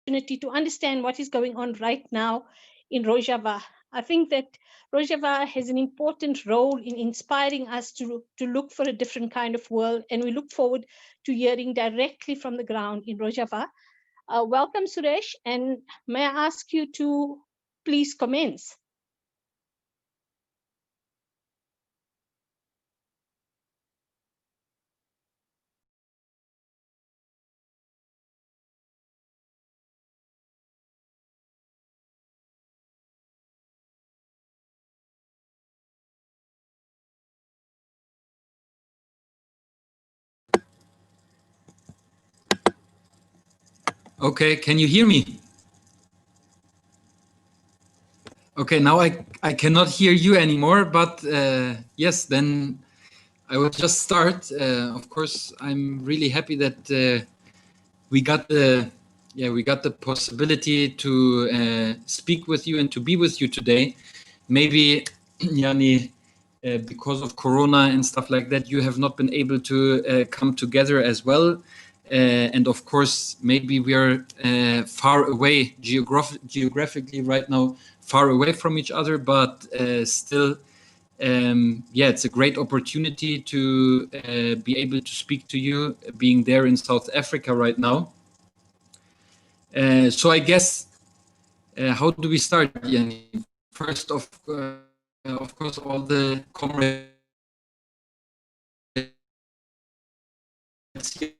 opportunity to understand what is going on right now in Rojava. I think that Rojava has an important role in inspiring us to look for a different kind of world, and we look forward to hearing directly from the ground in Rojava. Welcome, Suresh, and may I ask you to please commence? Okay, can you hear me? Okay, now I cannot hear you anymore, but yes, then I will just start. Of course, I'm really happy that we got the possibility to speak with you and to be with you today. Maybe, Yani, because of Corona and stuff like that, you have not been able to come together as well. And of course, maybe we are far away geographically right now, far away from each other, but still, it's a great opportunity to be able to speak to you, being there in South Africa right now. So I guess, how do we start, Yani? First, of course, all the comrades here,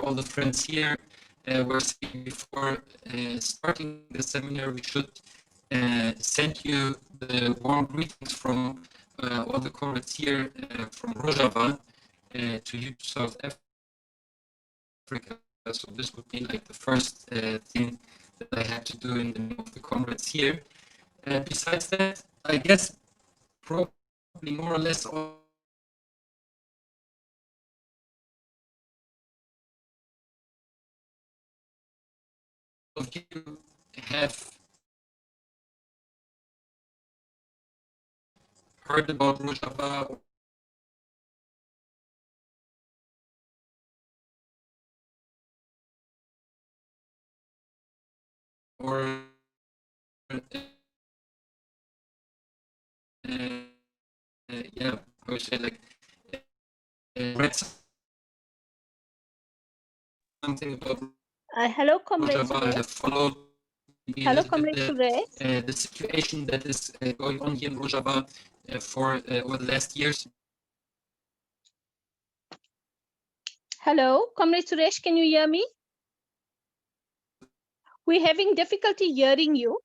all the friends here, were saying before starting the seminar, we should send you the warm greetings from all the comrades here from Rojava to you, to South Africa. So this would be like the first thing that I had to do in the name of the comrades here. Besides that, I guess probably more or less all of you have heard about Rojava or I would say like read something about Hello, Comrade Rojava, have Suresh. followed maybe a Hello, little Comrade bit Suresh. the situation that is going on here in Rojava for over the last years. Hello, Comrade Suresh, can you hear me? We're having difficulty hearing you.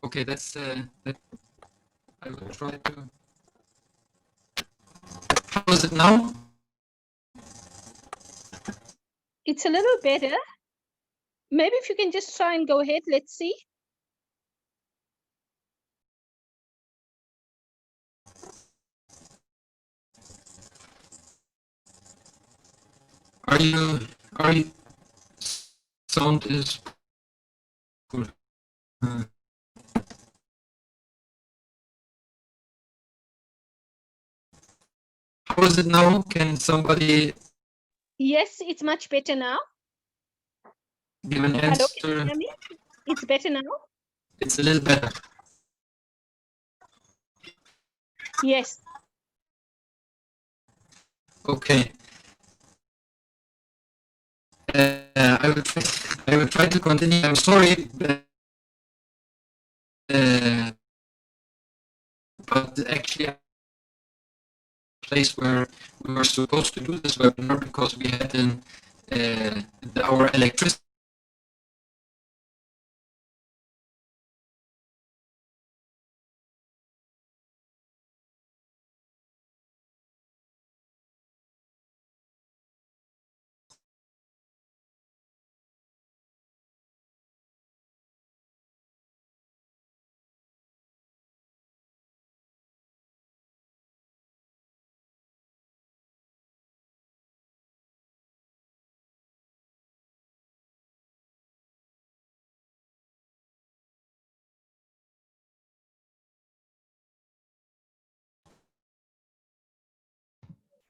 Okay, that's that. I will try to. How is it now? It's a little better. Maybe if you can just try and go ahead, let's see. Are you sound is good. How is it now? Can somebody Yes, it's much better now. give an Hello, can you answer? hear me? It's better now? It's a little better. Yes. Okay. I will try to continue. I'm sorry, but actually, place where we were supposed to do this webinar because we had our electricity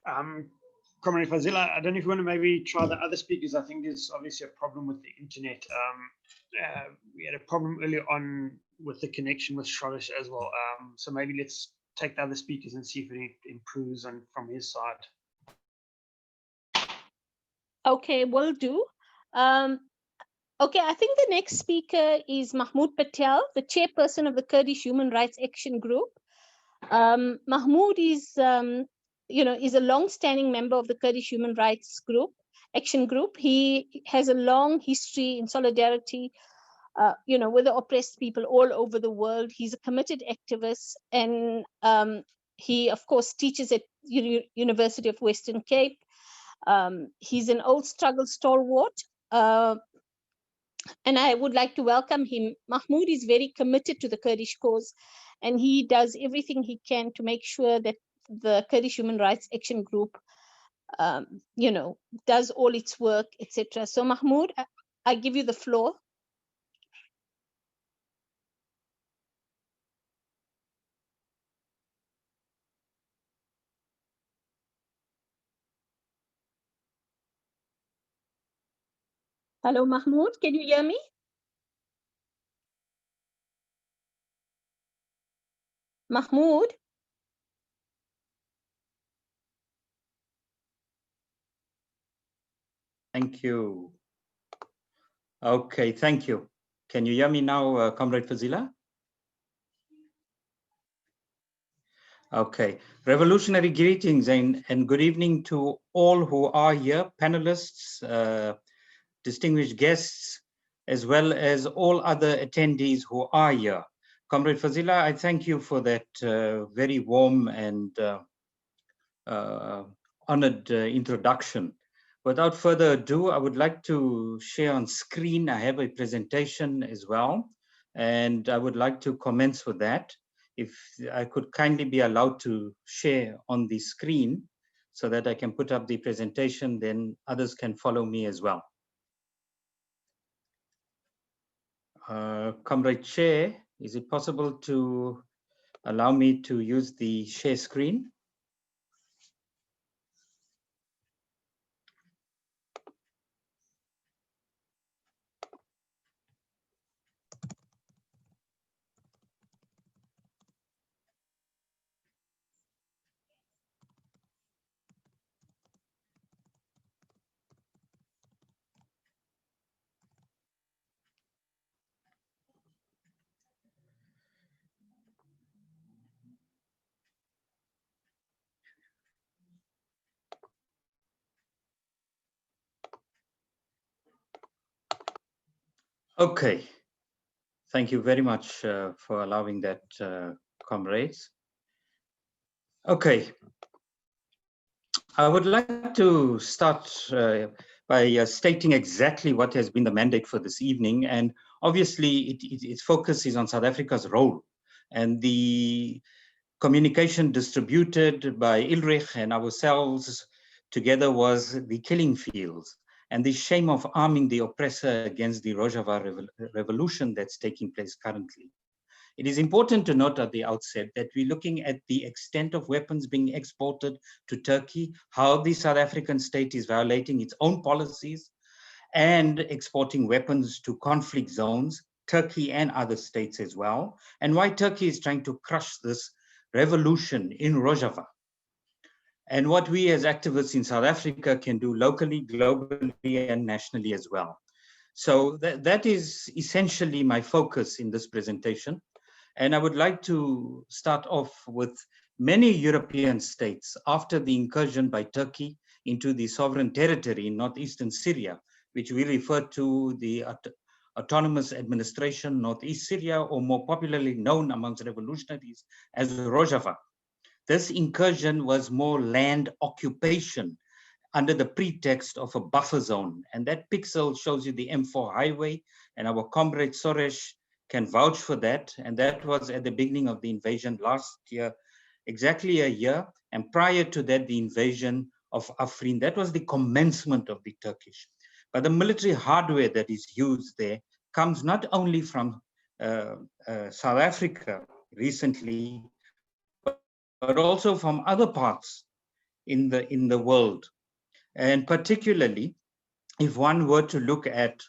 Comrade Fazila, I don't know if you want to maybe try the other speakers. I think there's obviously a problem with the internet. We had a problem earlier on with the connection with Shrovish as well. So maybe let's take the other speakers and see if it improves from his side. Okay, will do. Okay, I think the next speaker is Mahmoud Patel, the chairperson of the Kurdish Human Rights Action Group. Mahmoud is, is a long-standing member of the Kurdish Human Rights Action Group. He has a long history in solidarity, with the oppressed people all over the world. He's a committed activist, and he, of course, teaches at University of Western Cape. He's an old struggle stalwart. And I would like to welcome him. Mahmoud is very committed to the Kurdish cause, and he does everything he can to make sure that the Kurdish Human Rights Action Group, does all its work, etc. So Mahmoud, I give you the floor. Hello, Mahmoud, can you hear me? Mahmoud? Thank you. Okay, thank you. Can you hear me now, Comrade Fazila? Okay, revolutionary greetings and good evening to all who are here, panelists, distinguished guests, as well as all other attendees who are here. Comrade Fazila, I thank you for that very warm and honored introduction. Without further ado, I would like to share on screen. I have a presentation as well, and I would like to commence with that. If I could kindly be allowed to share on the screen so that I can put up the presentation, then others can follow me as well. Comrade Chair, is it possible to allow me to use the share screen? Okay, thank you very much for allowing that, comrades. Okay, I would like to start by stating exactly what has been the mandate for this evening. And obviously, its focus is on South Africa's role. And the communication distributed by ILRIG and ourselves together was the killing fields and the shame of arming the oppressor against the Rojava Revolution that's taking place currently. It is important to note at the outset that we're looking at the extent of weapons being exported to Turkey, how the South African state is violating its own policies and exporting weapons to conflict zones, Turkey and other states as well, and why Turkey is trying to crush this revolution in Rojava. And what we as activists in South Africa can do locally, globally, and nationally as well. So that is essentially my focus in this presentation. And I would like to start off with many European states after the incursion by Turkey into the sovereign territory in northeastern Syria, which we refer to the Autonomous Administration Northeast Syria, or more popularly known amongst revolutionaries as Rojava. This incursion was more land occupation under the pretext of a buffer zone. And that pixel shows you the M4 highway, and our comrade Soresh can vouch for that. And that was at the beginning of the invasion last year, exactly a year. And prior to that, the invasion of Afrin. That was the commencement of the Turkish. But the military hardware that is used there comes not only from South Africa recently, but also from other parts in the world. And particularly, if one were to look at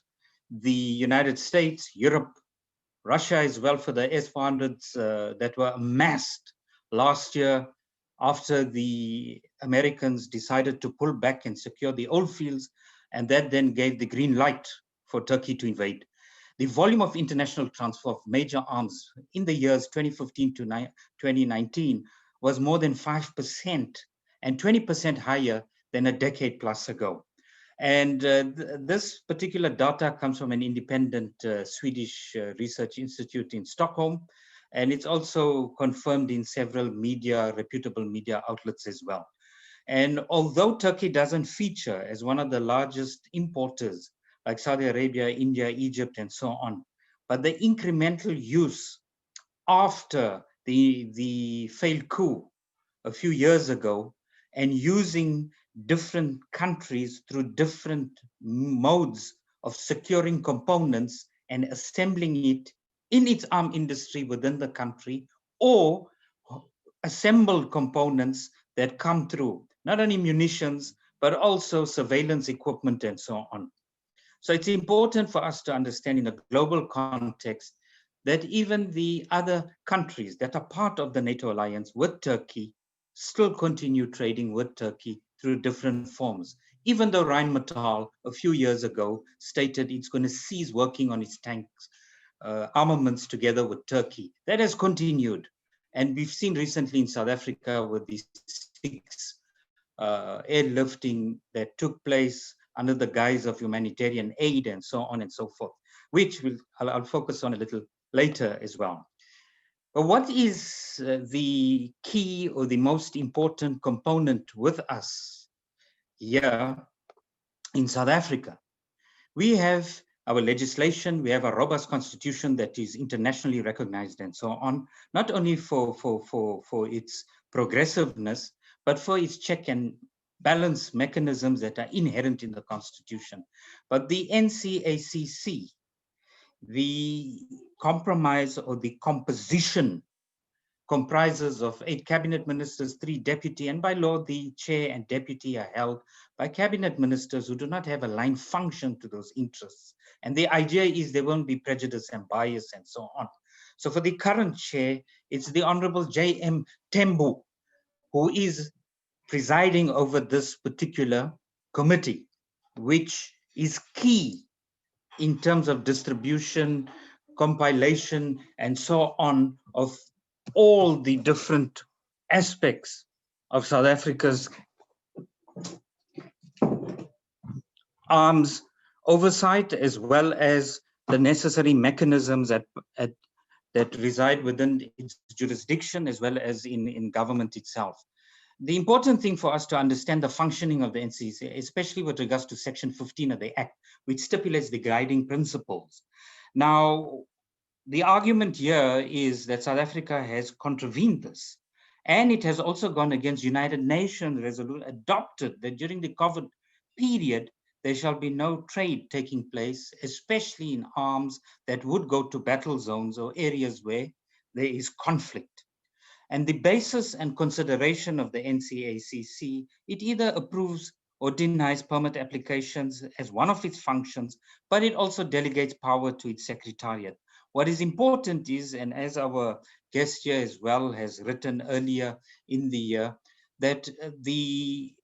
the United States, Europe, Russia as well, for the S-400s that were amassed last year after the Americans decided to pull back and secure the oil fields, and that then gave the green light for Turkey to invade. The volume of international transfer of major arms in the years 2015 to 2019 was more than 5% and 20% higher than a decade plus ago. And this particular data comes from an independent Swedish research institute in Stockholm, and it's also confirmed in several reputable media outlets as well. And although Turkey doesn't feature as one of the largest importers, like Saudi Arabia, India, Egypt, and so on, but the incremental use after the failed coup a few years ago, and using different countries through different modes of securing components and assembling it in its arm industry within the country, or assembled components that come through, not only munitions, but also surveillance equipment and so on. So it's important for us to understand in a global context that even the other countries that are part of the NATO alliance with Turkey still continue trading with Turkey through different forms. Even though Rheinmetall a few years ago stated it's going to cease working on its tanks, armaments together with Turkey, that has continued. And we've seen recently in South Africa with these 6 airlifting that took place under the guise of humanitarian aid and so on and so forth, which I'll focus on a little later as well. But what is the key or the most important component with us here in South Africa? We have our legislation, we have a robust constitution that is internationally recognized and so on, not only for its progressiveness, but for its check and balance mechanisms that are inherent in the constitution. But the NCACC, the compromise or the composition, comprises of 8 cabinet ministers, 3 deputy, and by law, the chair and deputy are held by cabinet ministers who do not have a line function to those interests. And the idea is there won't be prejudice and bias and so on. So for the current chair, it's the Honorable J.M. Tembu, who is presiding over this particular committee, which is key in terms of distribution, compilation, and so on of all the different aspects of South Africa's arms oversight, as well as the necessary mechanisms that reside within its jurisdiction, as well as in government itself. The important thing for us to understand the functioning of the NCACC, especially with regards to Section 15 of the Act, which stipulates the guiding principles. Now, the argument here is that South Africa has contravened this, and it has also gone against United Nations resolution adopted that during the COVID period, there shall be no trade taking place, especially in arms that would go to battle zones or areas where there is conflict. And the basis and consideration of the NCACC, it either approves or denies permit applications as one of its functions, but it also delegates power to its secretariat. What is important is, and as our guest here as well has written earlier in the year, that the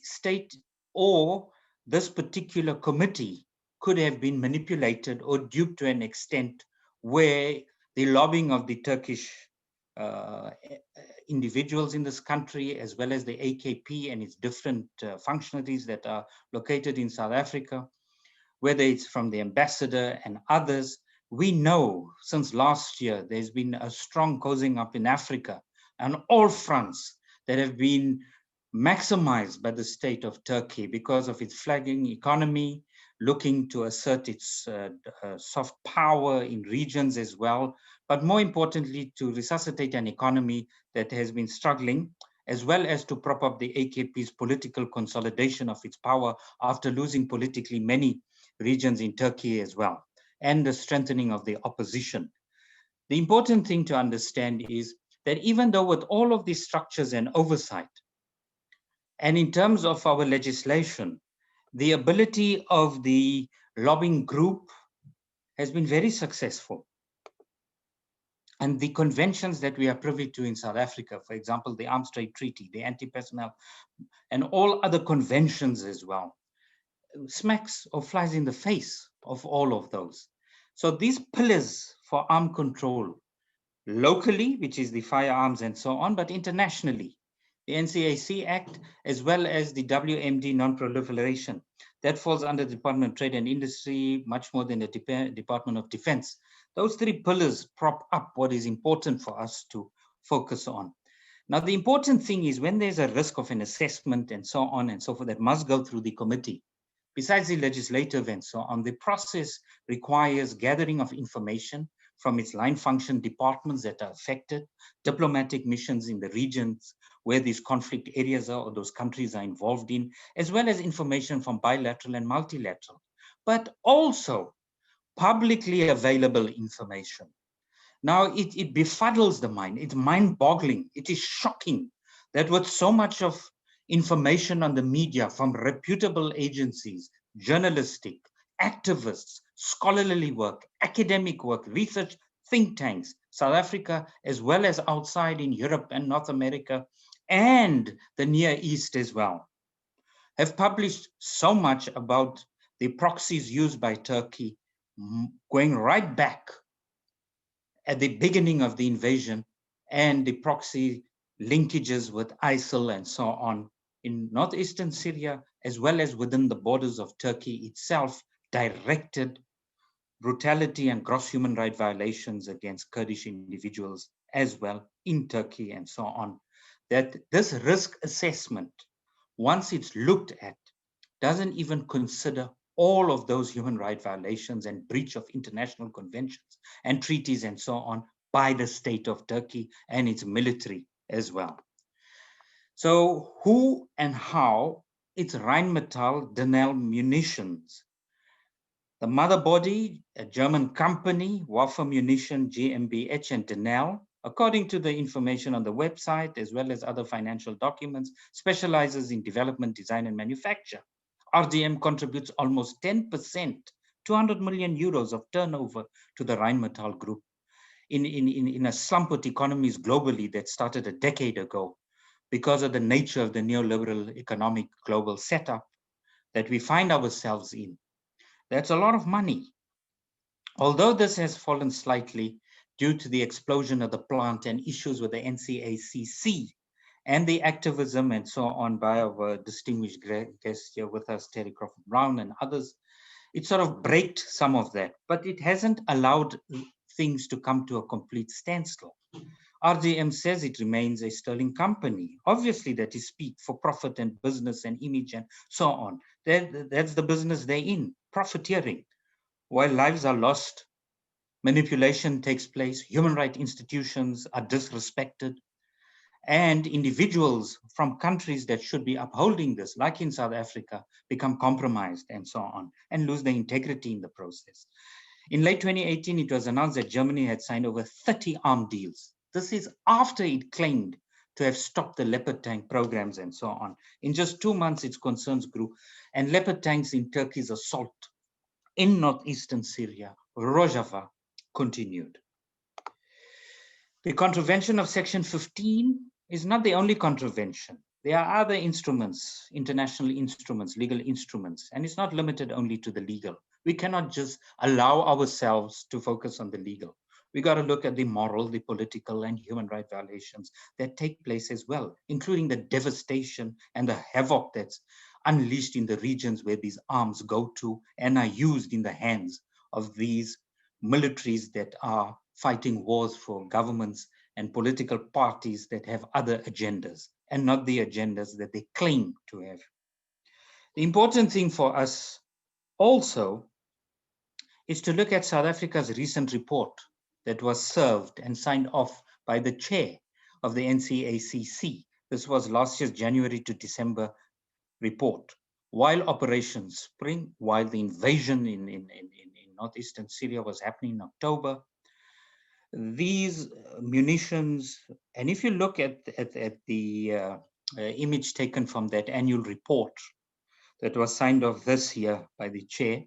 state or this particular committee could have been manipulated or duped to an extent where the lobbying of the Turkish individuals in this country, as well as the AKP and its different functionaries that are located in South Africa, whether it's from the ambassador and others, we know since last year there's been a strong cozying up in Africa on all fronts that have been maximized by the state of Turkey because of its flagging economy, looking to assert its soft power in regions as well, but more importantly, to resuscitate an economy that has been struggling, as well as to prop up the AKP's political consolidation of its power after losing politically many regions in Turkey as well, and the strengthening of the opposition. The important thing to understand is that even though with all of these structures and oversight, And in terms of our legislation, the ability of the lobbying group has been very successful. And the conventions that we are privy to in South Africa, for example, the Arms Trade Treaty, the Anti-Personnel, and all other conventions as well, smacks or flies in the face of all of those. So these pillars for arm control, locally, which is the firearms and so on, but internationally, the NCAC Act, as well as the WMD non-proliferation, that falls under the Department of Trade and Industry, much more than the Department of Defense. Those three pillars prop up what is important for us to focus on. Now, the important thing is when there's a risk of an assessment and so on and so forth that must go through the committee, besides the legislative and so on, the process requires gathering of information from its line function departments that are affected, diplomatic missions in the regions where these conflict areas are or those countries are involved in, as well as information from bilateral and multilateral, but also publicly available information. Now, it befuddles the mind. It's mind-boggling. It is shocking that with so much of information on the media from reputable agencies, journalistic, activists, scholarly work, academic work, research think tanks, South Africa, as well as outside in Europe and North America and the Near East as well, have published so much about the proxies used by Turkey going right back at the beginning of the invasion and the proxy linkages with ISIL and so on in northeastern Syria, as well as within the borders of Turkey itself, directed brutality and gross human rights violations against Kurdish individuals as well in Turkey and so on. That this risk assessment, once it's looked at, doesn't even consider all of those human rights violations and breach of international conventions and treaties and so on by the state of Turkey and its military as well. So who and how? It's Rheinmetall Denel munitions. The mother body, a German company, Waffe Munition GmbH and Denel, according to the information on the website, as well as other financial documents, specializes in development, design, and manufacture. RDM contributes almost 10%, 200 million euros of turnover to the Rheinmetall Group in a slump with economies globally that started a decade ago because of the nature of the neoliberal economic global setup that we find ourselves in. That's a lot of money. Although this has fallen slightly due to the explosion of the plant and issues with the NCACC and the activism and so on by our distinguished guest here with us, Terry Crawford Brown and others, it sort of braked some of that, but it hasn't allowed things to come to a complete standstill. RDM says it remains a sterling company. Obviously, that is speak for profit and business and image and so on. That's the business they're in, profiteering. While lives are lost, manipulation takes place, human rights institutions are disrespected, and individuals from countries that should be upholding this, like in South Africa, become compromised and so on, and lose their integrity in the process. In late 2018, it was announced that Germany had signed over 30 arms deals. This is after it claimed to have stopped the Leopard tank programs and so on. In just 2 months, its concerns grew, and Leopard tanks in Turkey's assault in northeastern Syria, Rojava, continued. The contravention of Section 15 is not the only contravention. There are other instruments, international instruments, legal instruments, and it's not limited only to the legal. We cannot just allow ourselves to focus on the legal. We got to look at the moral, the political, and human rights violations that take place as well, including the devastation and the havoc that's unleashed in the regions where these arms go to and are used in the hands of these militaries that are fighting wars for governments and political parties that have other agendas and not the agendas that they claim to have. The important thing for us also is to look at South Africa's recent report that was served and signed off by the chair of the NCACC. This was last year's January to December report. While Operation Spring, while the invasion in northeastern Syria was happening in October, these munitions, and if you look at the image taken from that annual report that was signed off this year by the chair.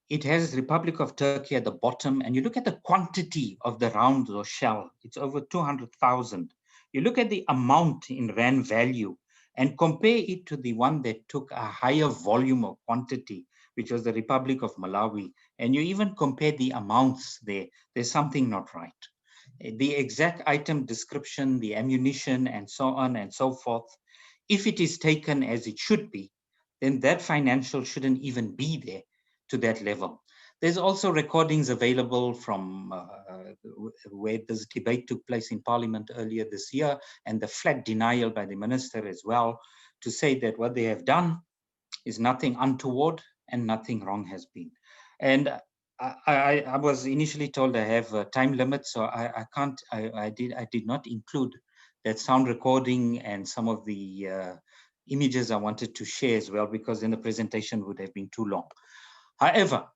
It has Republic of Turkey at the bottom, and you look at the quantity of the rounds or shell, it's over 200,000. You look at the amount in rand value and compare it to the one that took a higher volume or quantity, which was the Republic of Malawi, and you even compare the amounts there, there's something not right. The exact item description, the ammunition, and so on and so forth, if it is taken as it should be, then that financial shouldn't even be there to that level. There's also recordings available from where this debate took place in Parliament earlier this year, and the flat denial by the minister as well, to say that what they have done is nothing untoward and nothing wrong has been. And I was initially told I have a time limit, so I did not include that sound recording and some of the images I wanted to share as well, because then the presentation would have been too long. However,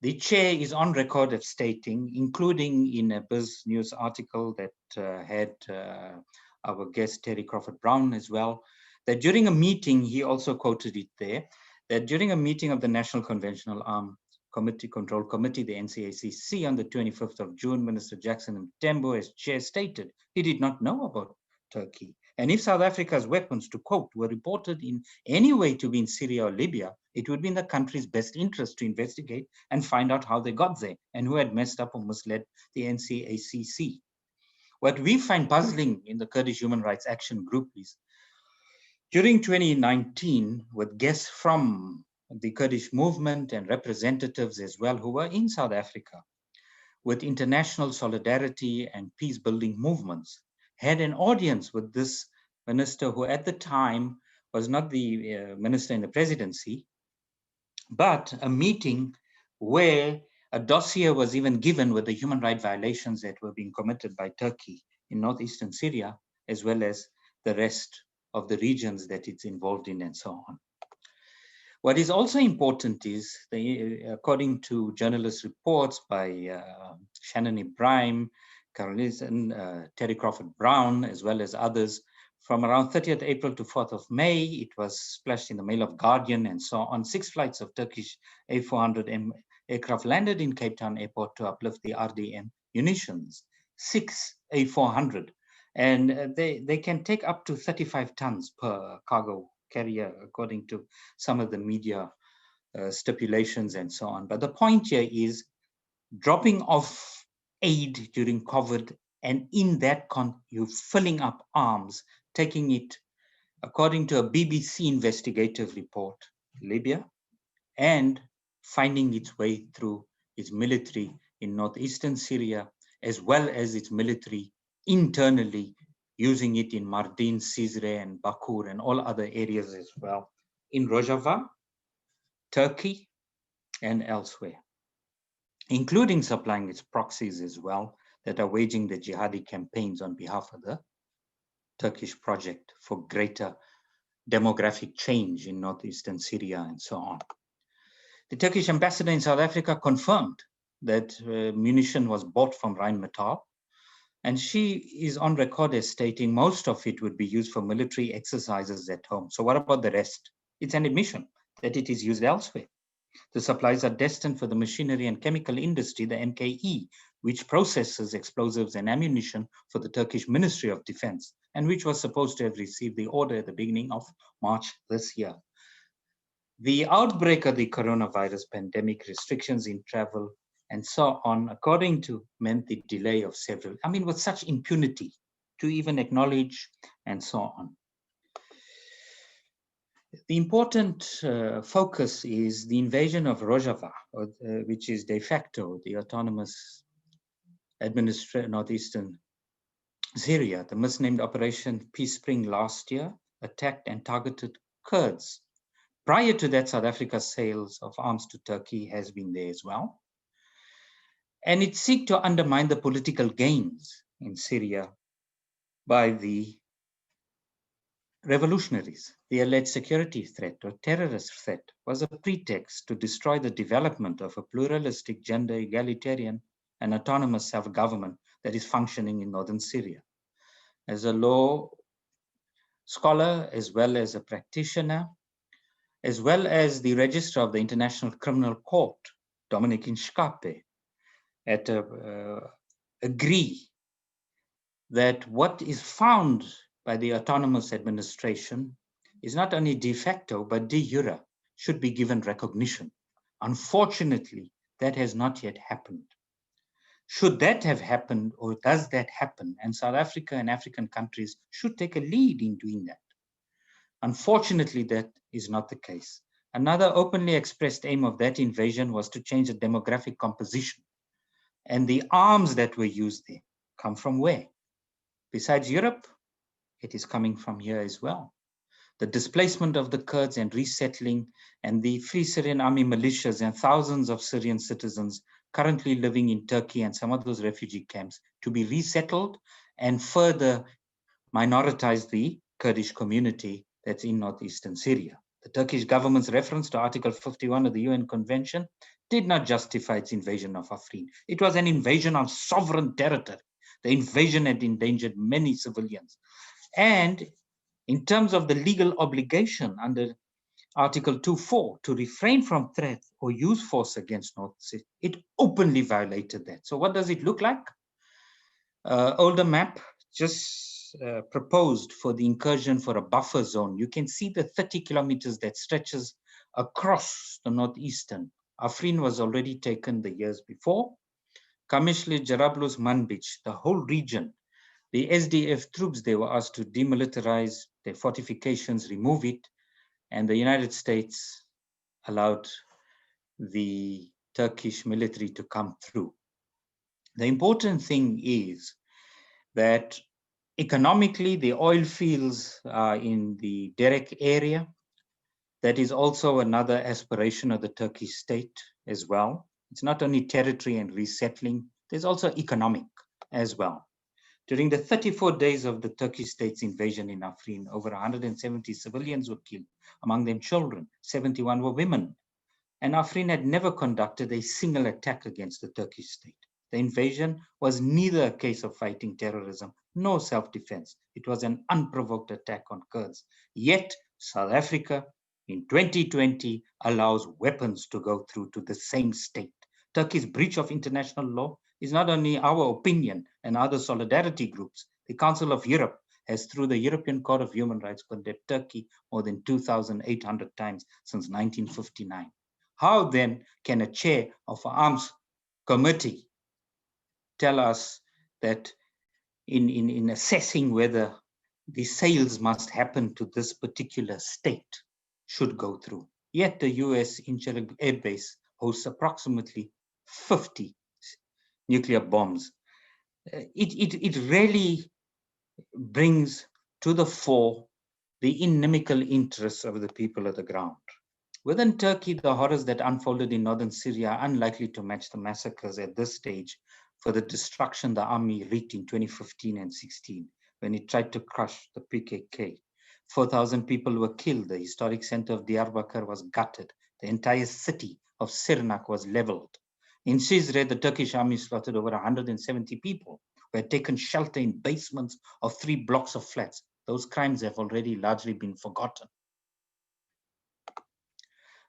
the chair is on record of stating, including in a Biz News article that had our guest Terry Crawford Brown as well, that during a meeting, he also quoted it there, that during a meeting of the National Conventional Armed Control Committee, the NCACC, on the 25th of June, Minister Jackson Mthembu, as chair, stated he did not know about Turkey. And if South Africa's weapons, to quote, were reported in any way to be in Syria or Libya, it would be in the country's best interest to investigate and find out how they got there and who had messed up or misled the NCACC. What we find puzzling in the Kurdish Human Rights Action Group is, during 2019, with guests from the Kurdish movement and representatives as well who were in South Africa, with international solidarity and peace-building movements, had an audience with this minister who at the time was not the minister in the presidency, but a meeting where a dossier was even given with the human rights violations that were being committed by Turkey in northeastern Syria, as well as the rest of the regions that it's involved in and so on. What is also important is, according to journalist reports by Shannon Ibrahim, Caroline, Terry Crawford Brown, as well as others, from around 30th April to 4th of May, it was splashed in the Mail of Guardian and so on. 6 flights of Turkish A400M aircraft landed in Cape Town airport to uplift the RDM munitions. 6 A400. And they can take up to 35 tons per cargo carrier, according to some of the media stipulations and so on. But the point here is dropping off aid during COVID, and in that you're filling up arms, taking it, according to a BBC investigative report, Libya, and finding its way through its military in northeastern Syria, as well as its military internally, using it in Mardin, Cizre, and Bakur, and all other areas as well, in Rojava, Turkey, and elsewhere, including supplying its proxies as well, that are waging the jihadi campaigns on behalf of the Turkish project for greater demographic change in northeastern Syria and so on. The Turkish ambassador in South Africa confirmed that munition was bought from Rheinmetall, and she is on record as stating most of it would be used for military exercises at home. So what about the rest? It's an admission that it is used elsewhere. The supplies are destined for the machinery and chemical industry, the MKE, which processes explosives and ammunition for the Turkish Ministry of Defense, and which was supposed to have received the order at the beginning of March this year. The outbreak of the coronavirus pandemic, restrictions in travel, and so on, according to, meant the delay of several, with such impunity to even acknowledge and so on. The important focus is the invasion of Rojava, which is de facto the autonomous northeastern Syria. The misnamed Operation Peace Spring last year attacked and targeted Kurds. Prior to that, South Africa's sales of arms to Turkey has been there as well. And it seeks to undermine the political gains in Syria by the revolutionaries. The alleged security threat or terrorist threat was a pretext to destroy the development of a pluralistic, gender egalitarian, and autonomous self-government that is functioning in northern Syria. As a law scholar as well as a practitioner, as well as the registrar of the International Criminal Court, Dominic Inshkape, agree that what is found by the autonomous administration is not only de facto, but de jure should be given recognition. Unfortunately, that has not yet happened. Should that have happened, or does that happen? And South Africa and African countries should take a lead in doing that. Unfortunately, that is not the case. Another openly expressed aim of that invasion was to change the demographic composition. And the arms that were used there come from where? Besides Europe, it is coming from here as well. The displacement of the Kurds and resettling, and the Free Syrian Army militias and thousands of Syrian citizens currently living in Turkey and some of those refugee camps to be resettled and further minoritize the Kurdish community that's in northeastern Syria. The Turkish government's reference to Article 51 of the UN Convention did not justify its invasion of Afrin. It was an invasion on sovereign territory. The invasion had endangered many civilians. And in terms of the legal obligation under Article 2.4 to refrain from threat or use force against North Syria, it openly violated that. So what does it look like? Older map just proposed for the incursion for a buffer zone. You can see the 30 kilometers that stretches across the northeastern. Afrin was already taken the years before. Kamishli, Jarablus, Manbij, the whole region. The SDF troops, they were asked to demilitarize their fortifications, remove it, and the United States allowed the Turkish military to come through. The important thing is that economically, the oil fields are in the Derek area. That is also another aspiration of the Turkish state as well. It's not only territory and resettling, there's also economic as well. During the 34 days of the Turkish state's invasion in Afrin, over 170 civilians were killed, among them children, 71 were women. And Afrin had never conducted a single attack against the Turkish state. The invasion was neither a case of fighting terrorism nor self-defense. It was an unprovoked attack on Kurds. Yet, South Africa in 2020 allows weapons to go through to the same state. Turkey's breach of international law is not only our opinion and other solidarity groups. The Council of Europe has, through the European Court of Human Rights, condemned Turkey more than 2,800 times since 1959. How then can a chair of an arms committee tell us that in assessing whether the sales must happen to this particular state should go through? Yet the US Incirlik Air Base hosts approximately 50 nuclear bombs. It really brings to the fore the inimical interests of the people of the ground. Within Turkey, the horrors that unfolded in northern Syria are unlikely to match the massacres at this stage for the destruction the army wreaked in 2015 and 16 when it tried to crush the PKK. 4,000 people were killed. The historic center of Diyarbakir was gutted. The entire city of Sirnak was leveled. In Cizre, the Turkish army slaughtered over 170 people who had taken shelter in basements of 3 blocks of flats. Those crimes have already largely been forgotten.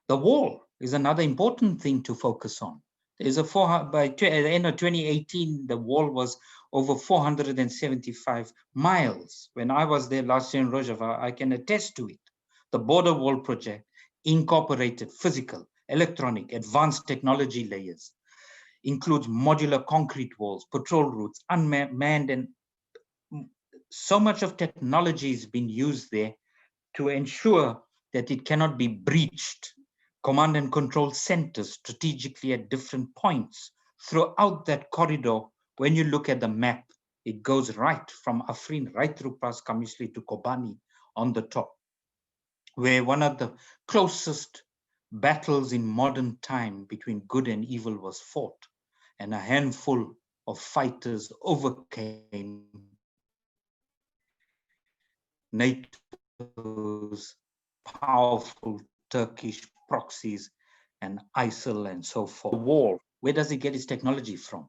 The wall is another important thing to focus on. There's by the end of 2018, the wall was over 475 miles. When I was there last year in Rojava, I can attest to it. The border wall project incorporated physical, electronic, advanced technology layers, includes modular concrete walls, patrol routes, unmanned, and so much of technology has been used there to ensure that it cannot be breached. Command and control centers strategically at different points throughout that corridor. When you look at the map, it goes right from Afrin, right through past Kamishli to Kobani on the top, where one of the closest battles in modern time between good and evil was fought, and a handful of fighters overcame NATO's powerful Turkish proxies and ISIL and so forth. The war, where does it get its technology from?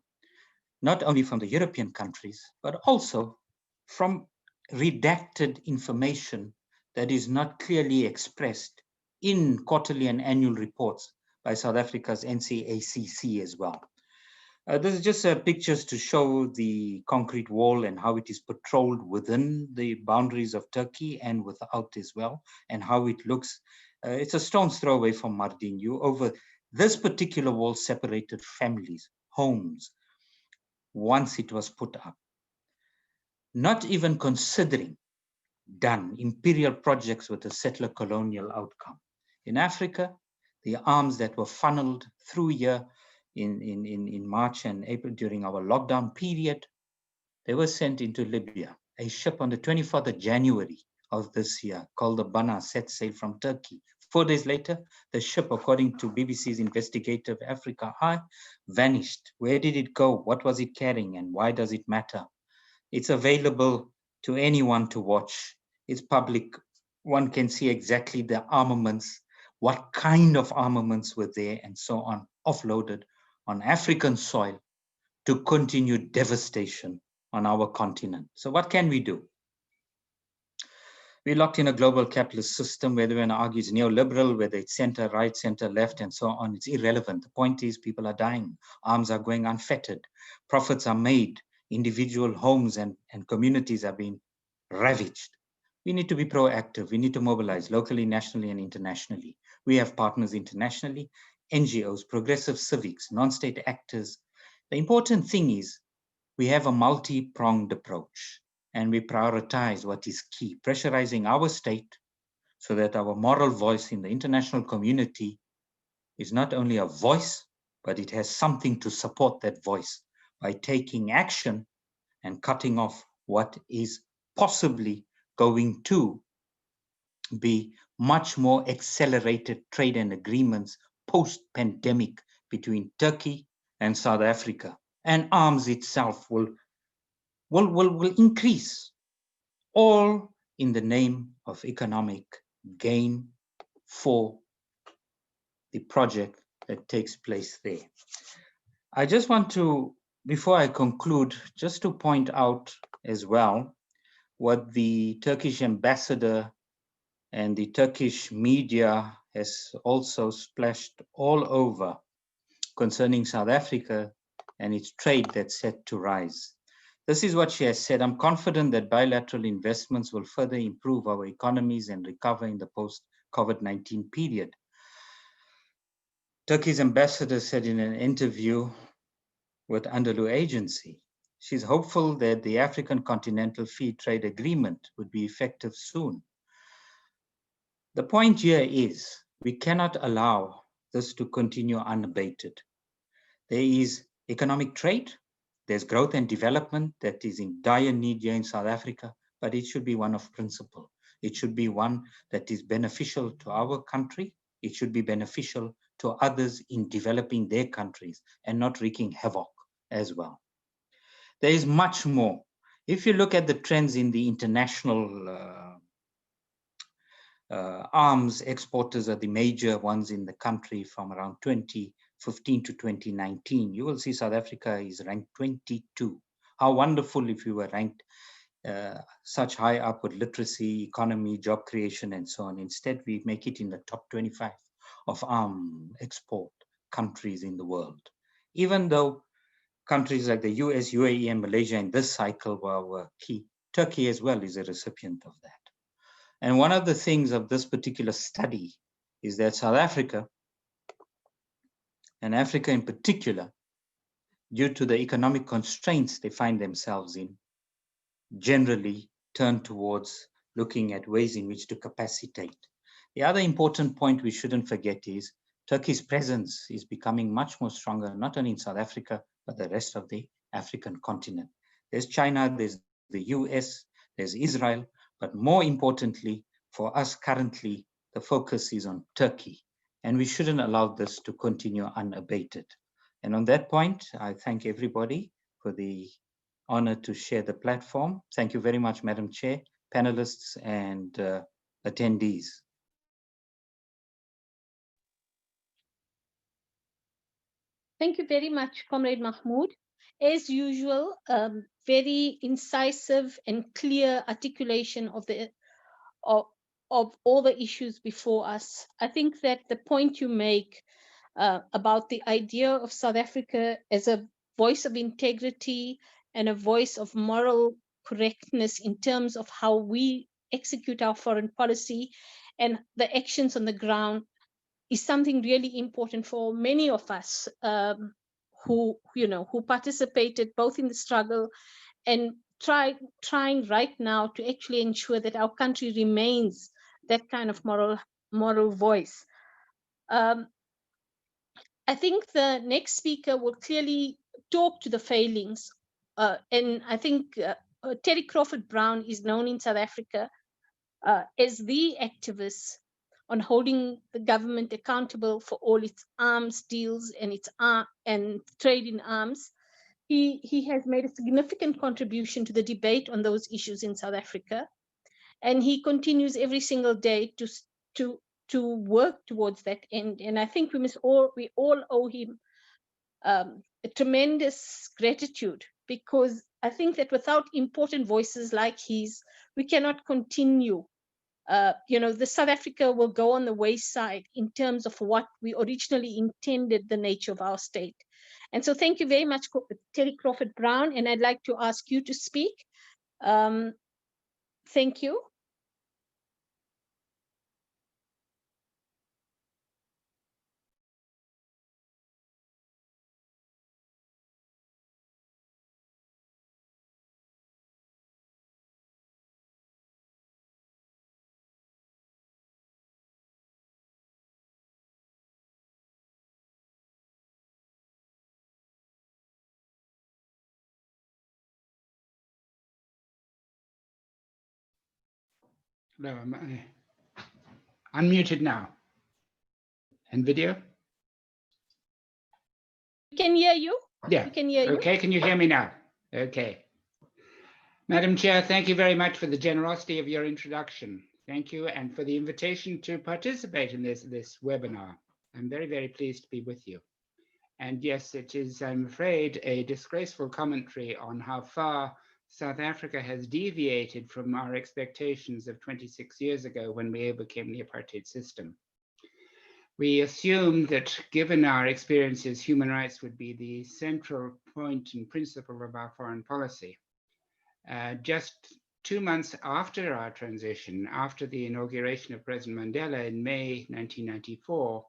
Not only from the European countries, but also from redacted information that is not clearly expressed in quarterly and annual reports by South Africa's NCACC as well. This is just pictures to show the concrete wall and how it is patrolled within the boundaries of Turkey and without as well, and how it looks. It's a stone's throw away from Mardin. Over this particular wall separated families, homes, once it was put up. Not even considering done imperial projects with a settler colonial outcome. In Africa, the arms that were funneled through here in March and April during our lockdown period, they were sent into Libya. A ship on the 24th of January of this year called the Bana set sail from Turkey. 4 days later, the ship, according to BBC's investigative Africa Eye, vanished. Where did it go? What was it carrying? And why does it matter? It's available to anyone to watch. It's public. One can see exactly the armaments, what kind of armaments were there, and so on, offloaded on African soil to continue devastation on our continent. So what can we do? We're locked in a global capitalist system, whether we want to argue it's neoliberal, whether it's center, right, center, left, and so on. It's irrelevant. The point is people are dying. Arms are going unfettered. Profits are made. Individual homes and communities are being ravaged. We need to be proactive. We need to mobilize locally, nationally, and internationally. We have partners internationally, NGOs, progressive civics, non-state actors. The important thing is we have a multi-pronged approach. And we prioritize what is key, pressurizing our state so that our moral voice in the international community is not only a voice, but it has something to support that voice by taking action and cutting off what is possibly going to be much more accelerated trade and agreements post-pandemic between Turkey and South Africa. And arms itself will increase, all in the name of economic gain for the project that takes place there. I just want to, before I conclude, just to point out as well what the Turkish ambassador and the Turkish media has also splashed all over concerning South Africa and its trade that's set to rise. This is what she has said. I'm confident that bilateral investments will further improve our economies and recover in the post-COVID-19 period. Turkey's ambassador said in an interview with Anadolu Agency, she's hopeful that the African Continental Free Trade Agreement would be effective soon. The point here is we cannot allow this to continue unabated. There is economic trade, there's growth and development that is in dire need here in South Africa, but it should be one of principle. It should be one that is beneficial to our country. It should be beneficial to others in developing their countries and not wreaking havoc as well. There is much more. If you look at the trends in the international arms exporters are the major ones in the country from around 2015 to 2019, you will see South Africa is ranked 22. How wonderful if you were ranked such high up with literacy, economy, job creation, and so on. Instead, we make it in the top 25 of arm export countries in the world. Even though countries like the US, UAE, and Malaysia in this cycle were key, Turkey as well is a recipient of that. And one of the things of this particular study is that South Africa, and Africa in particular, due to the economic constraints they find themselves in, generally turn towards looking at ways in which to capacitate. The other important point we shouldn't forget is Turkey's presence is becoming much more stronger, not only in South Africa, but the rest of the African continent. There's China, there's the US, there's Israel, but more importantly, for us currently, the focus is on Turkey, and we shouldn't allow this to continue unabated. And on that point, I thank everybody for the honor to share the platform. Thank you very much, Madam Chair, panelists, and attendees. Thank you very much, Comrade Mahmoud. as usual, very incisive and clear articulation of all the issues before us. I think that the point you make about the idea of South Africa as a voice of integrity and a voice of moral correctness in terms of how we execute our foreign policy and the actions on the ground is something really important for many of us who participated both in the struggle and trying right now to actually ensure that our country remains that kind of moral voice. I think the next speaker will clearly talk to the failings, and I think Terry Crawford Brown is known in South Africa as the activist on holding the government accountable for all its arms deals and and trade in arms. He has made a significant contribution to the debate on those issues in South Africa, and he continues every single day to work towards that end. And I think we all owe him a tremendous gratitude, because I think that without important voices like his, we cannot continue. The South Africa will go on the wayside in terms of what we originally intended the nature of our state. And so thank you very much, Terry Crawford Brown, and I'd like to ask you to speak. Thank you. Hello, am I unmuted now? And video? We can hear you. Yeah. We can hear you. Okay, can you hear me now? Okay. Madam Chair, thank you very much for the generosity of your introduction. Thank you, and for the invitation to participate in this webinar. I'm very, very pleased to be with you. And yes, it is, I'm afraid, a disgraceful commentary on how far South Africa has deviated from our expectations of 26 years ago when we overcame the apartheid system. We assumed that, given our experiences, human rights would be the central point and principle of our foreign policy. Just 2 months after our transition, after the inauguration of President Mandela in May 1994,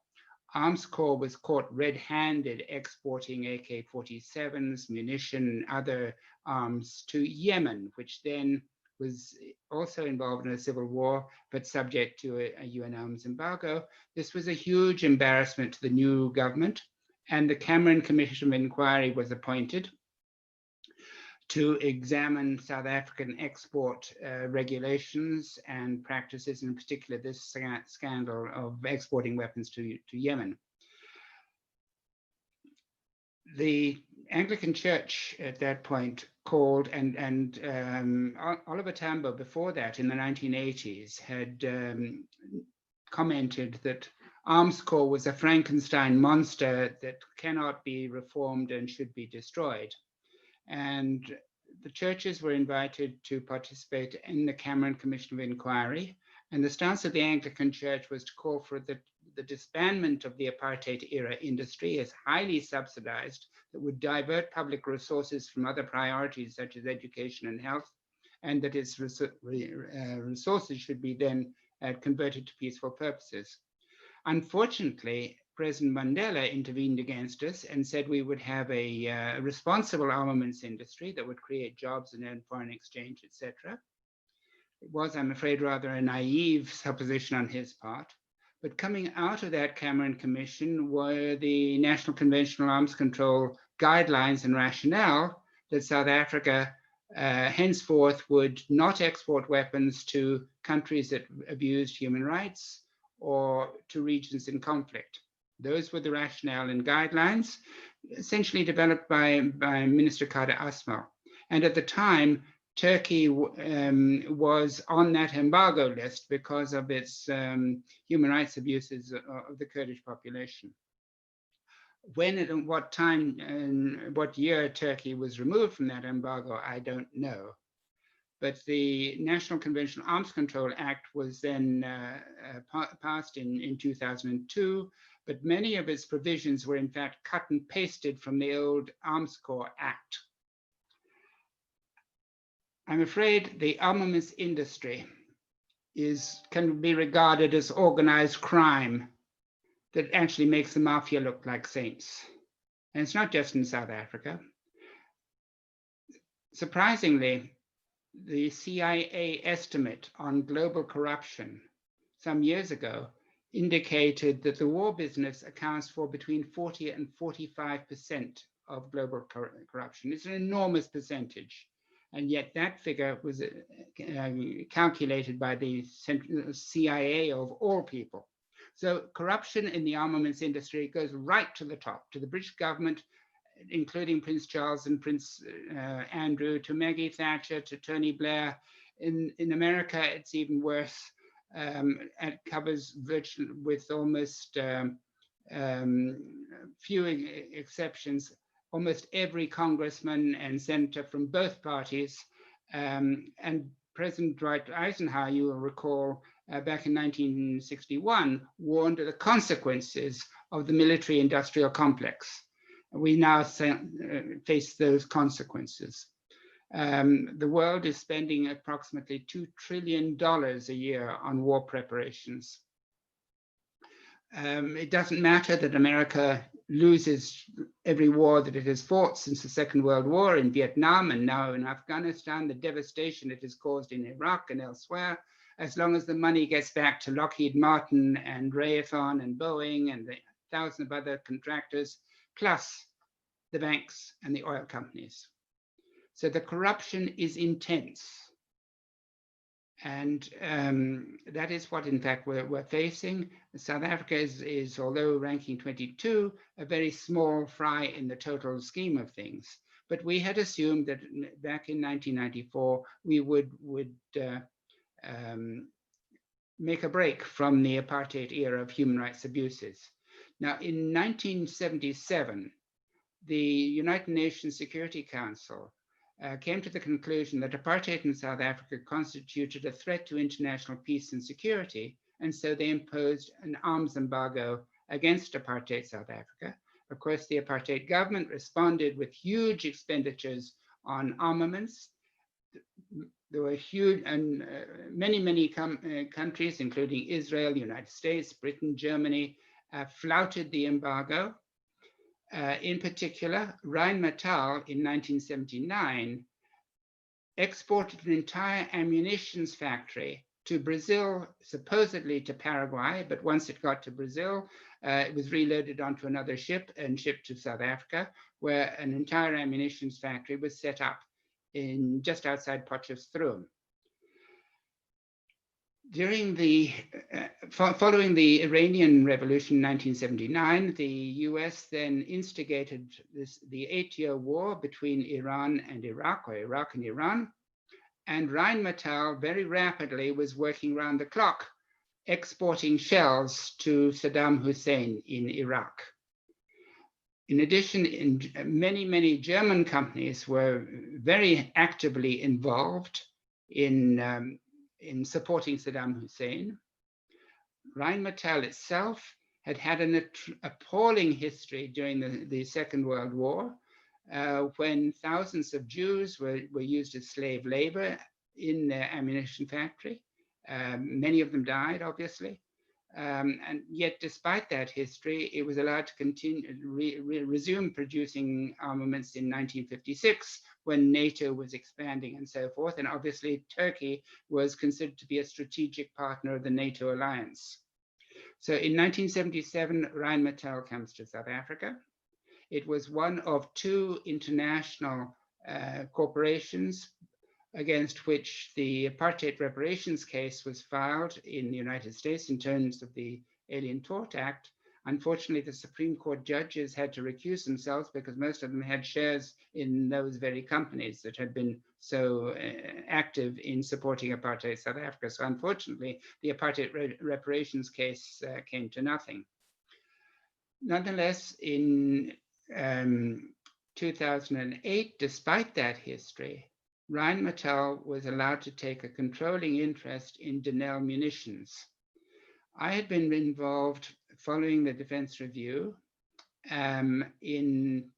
Armscor was caught red-handed exporting AK-47s, munition, and other arms to Yemen, which then was also involved in a civil war, but subject to a UN arms embargo. This was a huge embarrassment to the new government, and the Cameron Commission of Inquiry was appointed to examine South African export regulations and practices, in particular this scandal of exporting weapons to Yemen. The Anglican Church at that point called, and Oliver Tambo before that in the 1980s had commented that Armscor was a Frankenstein monster that cannot be reformed and should be destroyed. And the churches were invited to participate in the Cameron Commission of Inquiry. And the stance of the Anglican Church was to call for the disbandment of the apartheid era industry as highly subsidized that would divert public resources from other priorities such as education and health, and that its resources should be then converted to peaceful purposes. Unfortunately, President Mandela intervened against us and said we would have a responsible armaments industry that would create jobs and earn foreign exchange, etc. It was, I'm afraid, rather a naive supposition on his part. But coming out of that Cameron Commission were the National Conventional Arms Control guidelines and rationale that South Africa henceforth would not export weapons to countries that abused human rights or to regions in conflict. Those were the rationale and guidelines, essentially developed by Minister Kader Asmal. And at the time, Turkey was on that embargo list because of its human rights abuses of the Kurdish population. When and what time and what year Turkey was removed from that embargo, I don't know. But the National Conventional Arms Control Act was then passed in 2002, but many of its provisions were in fact cut and pasted from the old Arms Corps Act. I'm afraid the armaments industry can be regarded as organized crime that actually makes the mafia look like saints. And it's not just in South Africa. Surprisingly, the CIA estimate on global corruption some years ago indicated that the war business accounts for between 40 and 45% of global corruption. It's an enormous percentage. And yet that figure was calculated by the CIA of all people. So corruption in the armaments industry goes right to the top, to the British government, including Prince Charles and Prince Andrew, to Maggie Thatcher, to Tony Blair. In America, it's even worse. It covers virtually, with almost few exceptions, almost every congressman and senator from both parties. And President Dwight Eisenhower, you will recall, back in 1961, warned of the consequences of the military-industrial complex. We now face those consequences. The world is spending approximately $2 trillion a year on war preparations. It doesn't matter that America loses every war that it has fought since the Second World War, in Vietnam and now in Afghanistan, the devastation it has caused in Iraq and elsewhere, as long as the money gets back to Lockheed Martin and Raytheon and Boeing and the thousands of other contractors, plus the banks and the oil companies. So the corruption is intense. And that is what, in fact, we're facing. South Africa is, although ranking 22, a very small fry in the total scheme of things. But we had assumed that back in 1994, we would make a break from the apartheid era of human rights abuses. Now, in 1977, the United Nations Security Council came to the conclusion that apartheid in South Africa constituted a threat to international peace and security, and so they imposed an arms embargo against apartheid South Africa. Of course, the apartheid government responded with huge expenditures on armaments. There were huge, and many countries, including Israel, United States, Britain, Germany, flouted the embargo. In particular, Rheinmetall in 1979 exported an entire ammunitions factory to Brazil, supposedly to Paraguay, but once it got to Brazil, it was reloaded onto another ship and shipped to South Africa, where an entire ammunitions factory was set up in just outside Potchefstroom. During following the Iranian Revolution in 1979, the US then instigated the 8-year war between Iran and Iraq, or Iraq and Iran. And Rheinmetall very rapidly was working round the clock, exporting shells to Saddam Hussein in Iraq. In addition, many German companies were very actively involved in supporting Saddam Hussein. Rheinmetall itself had an appalling history during the Second World War, when thousands of Jews were used as slave labor in their ammunition factory. Many of them died, obviously. And yet, despite that history, it was allowed to continue, resume producing armaments in 1956, when NATO was expanding and so forth. And obviously, Turkey was considered to be a strategic partner of the NATO alliance. So in 1977, Rheinmetall comes to South Africa. It was one of 2 international corporations against which the apartheid reparations case was filed in the United States in terms of the Alien Tort Act. Unfortunately, the Supreme Court judges had to recuse themselves because most of them had shares in those very companies that had been so active in supporting apartheid South Africa. So unfortunately, the apartheid reparations case came to nothing. Nonetheless, in 2008, despite that history, Rheinmetall was allowed to take a controlling interest in Denel munitions. I had been involved following the Defense Review in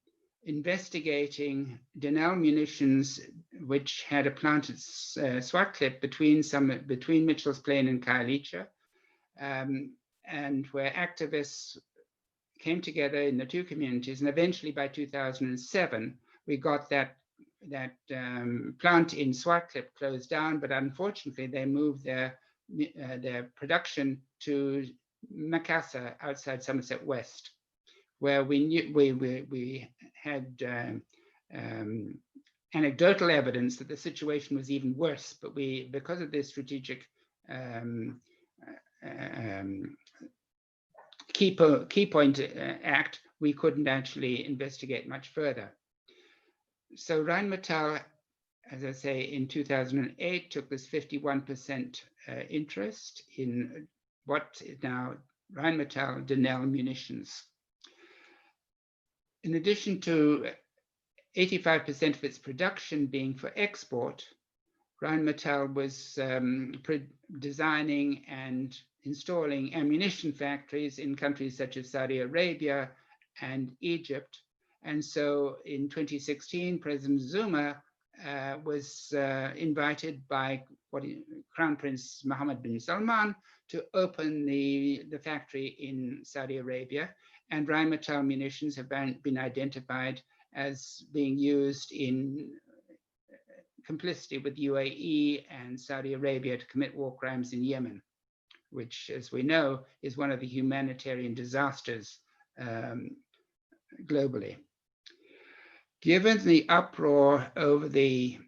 investigating Denel munitions, which had a plant at Swartklip between Mitchell's Plain and Khayelitsha, and where activists came together in the two communities. And eventually by 2007, we got that plant in Swartklip closed down, but unfortunately they moved their production to Makassar outside Somerset West, where we had anecdotal evidence that the situation was even worse. But because of this strategic Key Point Act, we couldn't actually investigate much further. So Rheinmetall, as I say, in 2008 took this 51% interest in what is now Rheinmetall Denel munitions. In addition to 85% of its production being for export, Rheinmetall was designing and installing ammunition factories in countries such as Saudi Arabia and Egypt. And so in 2016, President Zuma was invited by Crown Prince Mohammed bin Salman to open the factory in Saudi Arabia. And Rheinmetall munitions have been identified as being used in complicity with UAE and Saudi Arabia to commit war crimes in Yemen, which, as we know, is one of the humanitarian disasters globally. Given the uproar over the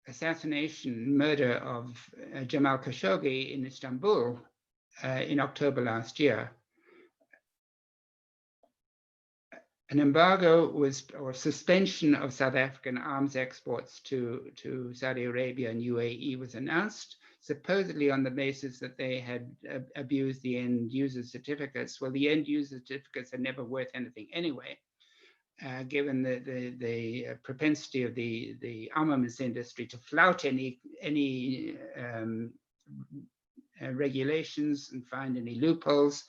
murder of Jamal Khashoggi in Istanbul in October last year, an embargo or suspension of South African arms exports to Saudi Arabia and UAE was announced, supposedly on the basis that they had abused the end user certificates. Well, the end user certificates are never worth anything anyway, given the propensity of the armaments industry to flout any regulations and find any loopholes.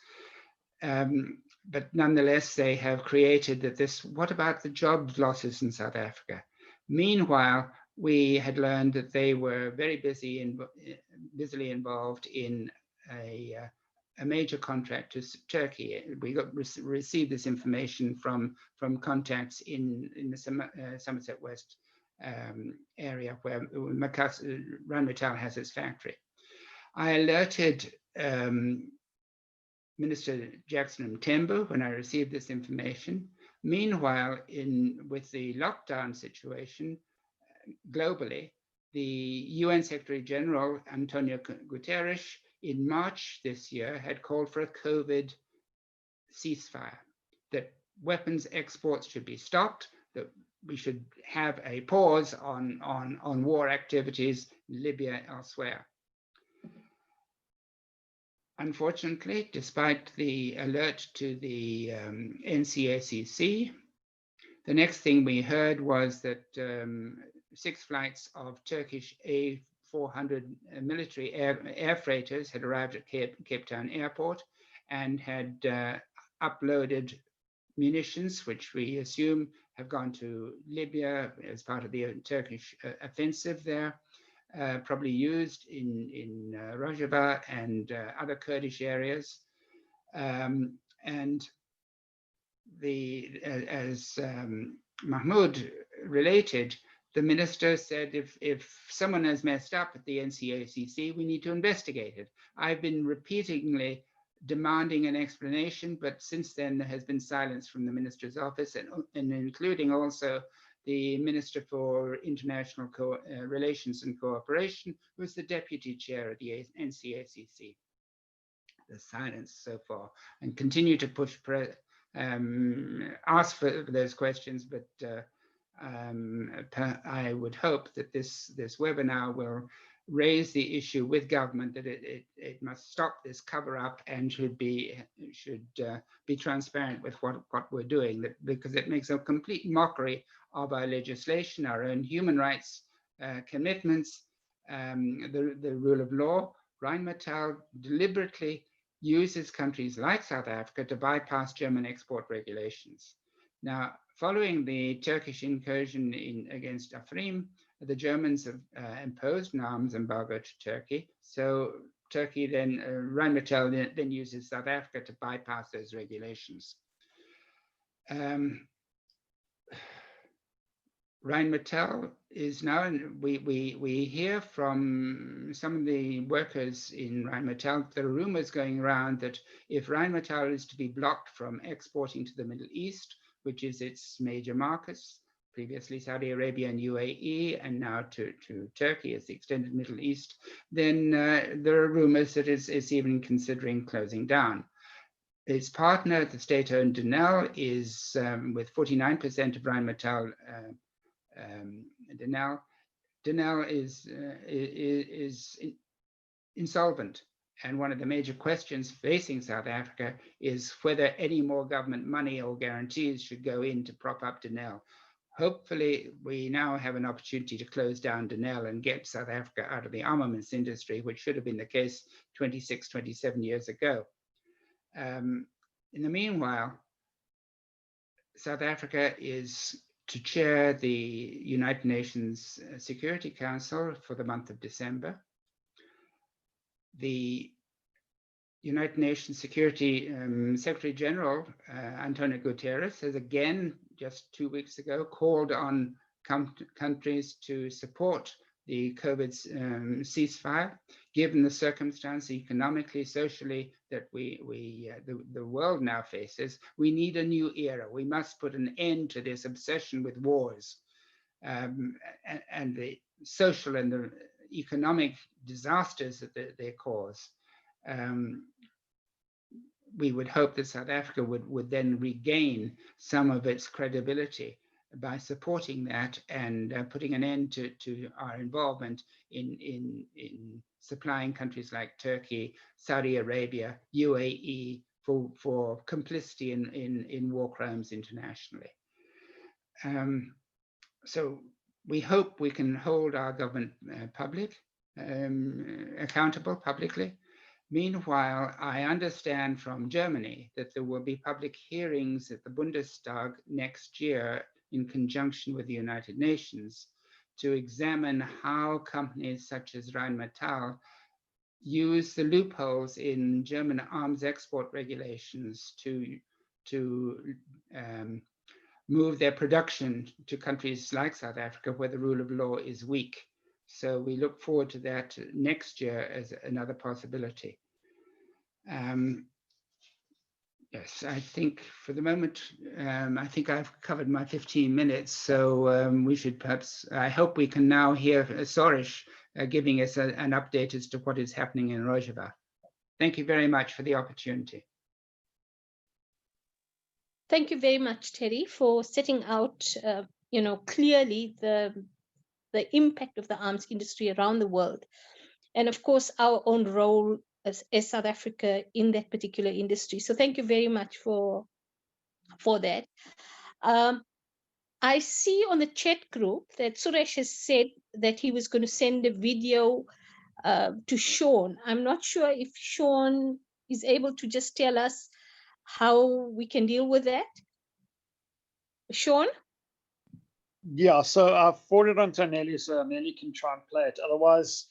But nonetheless, they have created what about the job losses in South Africa? Meanwhile, we had learned that they were very busily involved in a major contract to Turkey. We received this information from contacts in the Somerset West area where Rheinmetall has its factory. I alerted Minister Jackson Mthembu when I received this information. Meanwhile, with the lockdown situation globally, the UN Secretary General Antonio Guterres in March this year had called for a COVID ceasefire, that weapons exports should be stopped, that we should have a pause on war activities in Libya and elsewhere. Unfortunately, despite the alert to the NCACC, the next thing we heard was that 6 flights of Turkish A400 military air freighters had arrived at Cape Town Airport and had uploaded munitions, which we assume have gone to Libya as part of the Turkish offensive there. Probably used in Rojava and other Kurdish areas. And as Mahmoud related, the minister said, if someone has messed up at the NCACC, we need to investigate it. I've been repeatedly demanding an explanation, but since then there has been silence from the minister's office, and including also the Minister for International Relations and Cooperation, who is the deputy chair of the NCACC. The silence so far, and continue to ask for those questions, but I would hope that this webinar will raise the issue with government that it must stop this cover up and should be transparent with what we're doing, because it makes a complete mockery of our legislation, our own human rights commitments, the rule of law. Rheinmetall deliberately uses countries like South Africa to bypass German export regulations. Now, following the Turkish incursion against Afrin, the Germans have imposed an arms embargo to Turkey. So Turkey then, Rheinmetall then uses South Africa to bypass those regulations. Rheinmetall is now, we hear from some of the workers in Rheinmetall, there are rumors going around that if Rheinmetall is to be blocked from exporting to the Middle East, which is its major markets, previously Saudi Arabia and UAE, and now to Turkey as the extended Middle East, then there are rumors that it's even considering closing down. Its partner, the state-owned Denel, is with 49% of Rheinmetall Denel. Denel is insolvent, and one of the major questions facing South Africa is whether any more government money or guarantees should go in to prop up Denel. Hopefully, we now have an opportunity to close down Denel and get South Africa out of the armaments industry, which should have been the case 26, 27 years ago. In the meanwhile, South Africa is to chair the United Nations Security Council for the month of December. The United Nations Security Secretary General, Antonio Guterres, has again, just 2 weeks ago, called on countries to support the COVID ceasefire, given the circumstance economically, socially, that the world now faces. We need a new era. We must put an end to this obsession with wars and the social and the economic disasters that they cause. We would hope that South Africa would then regain some of its credibility by supporting that and putting an end to our involvement in supplying countries like Turkey, Saudi Arabia, UAE for complicity in war crimes internationally. So we hope we can hold our government accountable publicly. Meanwhile, I understand from Germany that there will be public hearings at the Bundestag next year in conjunction with the United Nations to examine how companies such as Rheinmetall use the loopholes in German arms export regulations to move their production to countries like South Africa where the rule of law is weak. So we look forward to that next year as another possibility. Yes, I think for the moment, I think I've covered my 15 minutes. So we should perhaps, I hope we can now hear Soresh giving us an update as to what is happening in Rojava. Thank you very much for the opportunity. Thank you very much, Terry, for setting out, clearly the impact of the arms industry around the world, and of course our own role as South Africa in that particular industry. So thank you very much for that. I see on the chat group that Suresh has said that he was going to send a video to Sean. I'm not sure if Sean is able to just tell us how we can deal with that. Sean? Yeah, so I've forwarded on to Nelly, so Nelly can try and play it. Otherwise,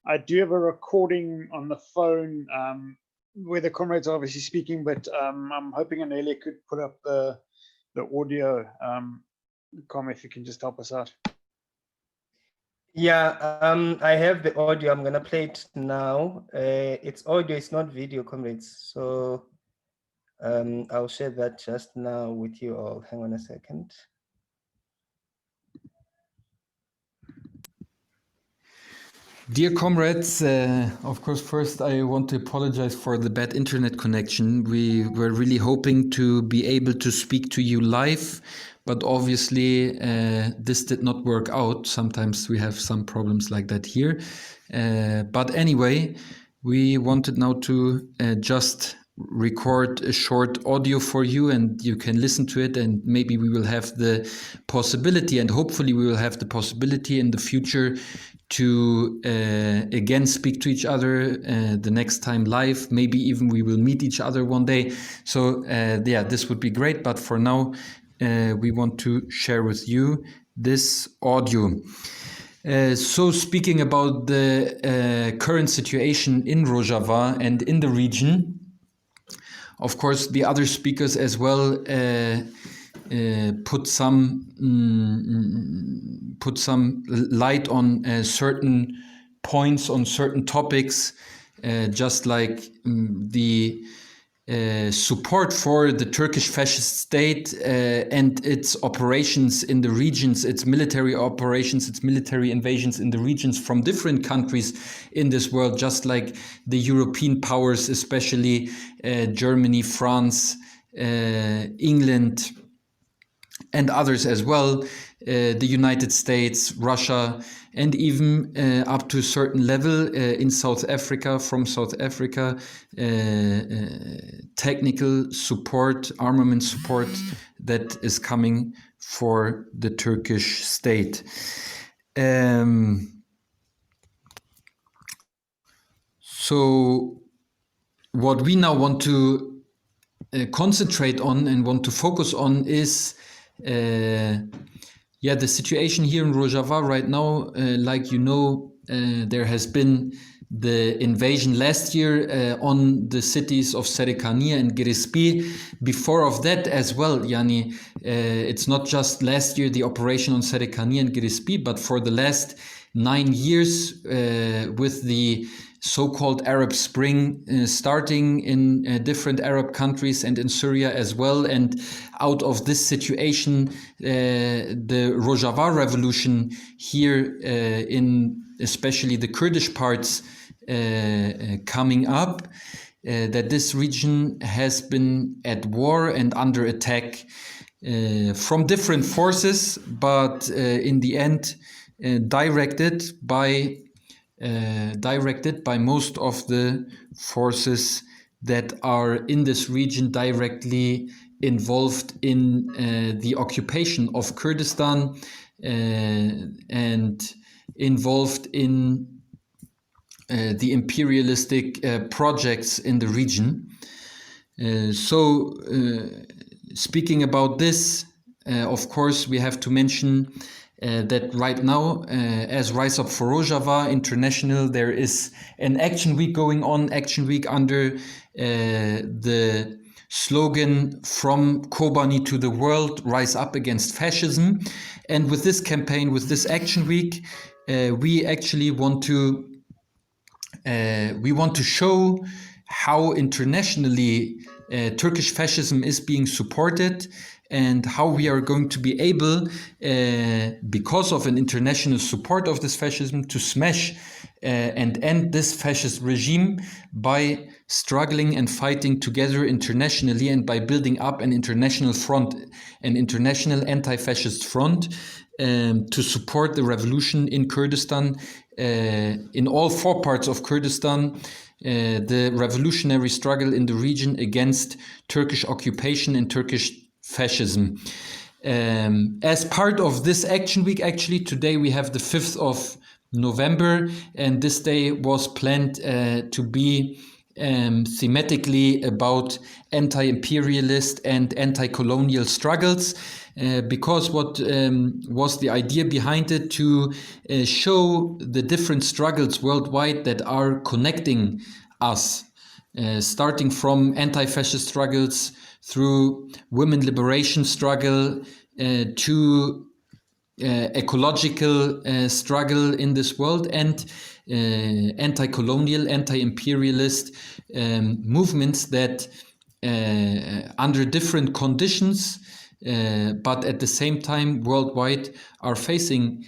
I do have a recording on the phone where the comrades are obviously speaking, but I'm hoping Anelia could put up the audio. Com, if you can just help us out. Yeah, I have the audio. I'm gonna play it now. It's audio, it's not video, comrades. So I'll share that just now with you all. Hang on a second. Dear comrades, of course, first I want to apologize for the bad internet connection. We were really hoping to be able to speak to you live, but obviously this did not work out. Sometimes we have some problems like that here. But anyway, we wanted now to just record a short audio for you, and you can listen to it, and maybe we will have the possibility, and hopefully we will have the possibility in the future to again speak to each other the next time live. Maybe even we will meet each other one day. So yeah, this would be great. But for now, we want to share with you this audio. So speaking about the current situation in Rojava and in the region, of course, the other speakers as well put some light on certain points, on certain topics, just like the support for the Turkish fascist state and its operations in the regions, its military operations, its military invasions in the regions from different countries in this world, just like the European powers, especially Germany, France, England, and others as well, the United States, Russia, and even up to a certain level in South Africa, from South Africa, technical support, armament support that is coming for the Turkish state. So what we now want to concentrate on and want to focus on is the situation here in Rojava right now. Like you know, there has been the invasion last year on the cities of Serikania and Girespi. Before of that as well, Yani, it's not just last year the operation on Serikania and Girespi, but for the last 9 years with the so-called Arab Spring starting in different Arab countries and in Syria as well. And out of this situation, the Rojava Revolution here in especially the Kurdish parts coming up, that this region has been at war and under attack from different forces, but in the end directed by most of the forces that are in this region directly involved in the occupation of Kurdistan and involved in the imperialistic projects in the region. Speaking about this, of course, we have to mention that right now, as Rise Up for Rojava International, there is an action week going on, action week under the slogan "From Kobani to the World, Rise Up Against Fascism." And with this campaign, with this action week, we actually want to show how internationally Turkish fascism is being supported, and how we are going to be able, because of an international support of this fascism, to smash and end this fascist regime by struggling and fighting together internationally, and by building up an international front, an international anti-fascist front, to support the revolution in Kurdistan, in all 4 parts of Kurdistan, the revolutionary struggle in the region against Turkish occupation and Turkish fascism. As part of this action week, actually, today we have the 5th of November, and this day was planned to be thematically about anti-imperialist and anti-colonial struggles, because what was the idea behind it? To show the different struggles worldwide that are connecting us, starting from anti-fascist struggles through women liberation struggle to ecological struggle in this world, and anti-colonial, anti-imperialist movements that under different conditions, but at the same time worldwide, are facing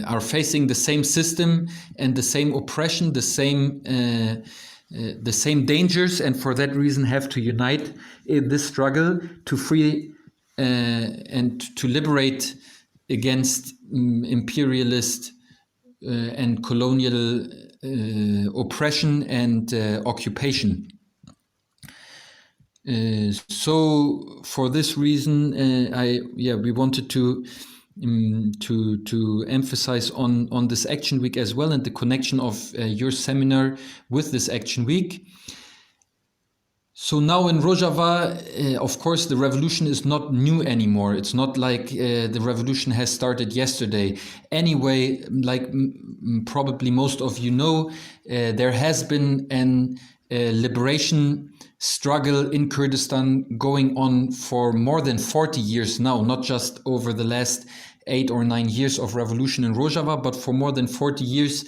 are facing the same system and the same oppression, the same dangers, and for that reason have to unite in this struggle to free and to liberate against imperialist and colonial oppression and occupation. So for this reason, we wanted to emphasize on this Action Week as well, and the connection of your seminar with this Action Week. So now in Rojava, of course, the revolution is not new anymore. It's not like the revolution has started yesterday. Anyway, like probably most of you know, there has been an liberation struggle in Kurdistan going on for more than 40 years now, not just over the last 8 or 9 years of revolution in Rojava, but for more than 40 years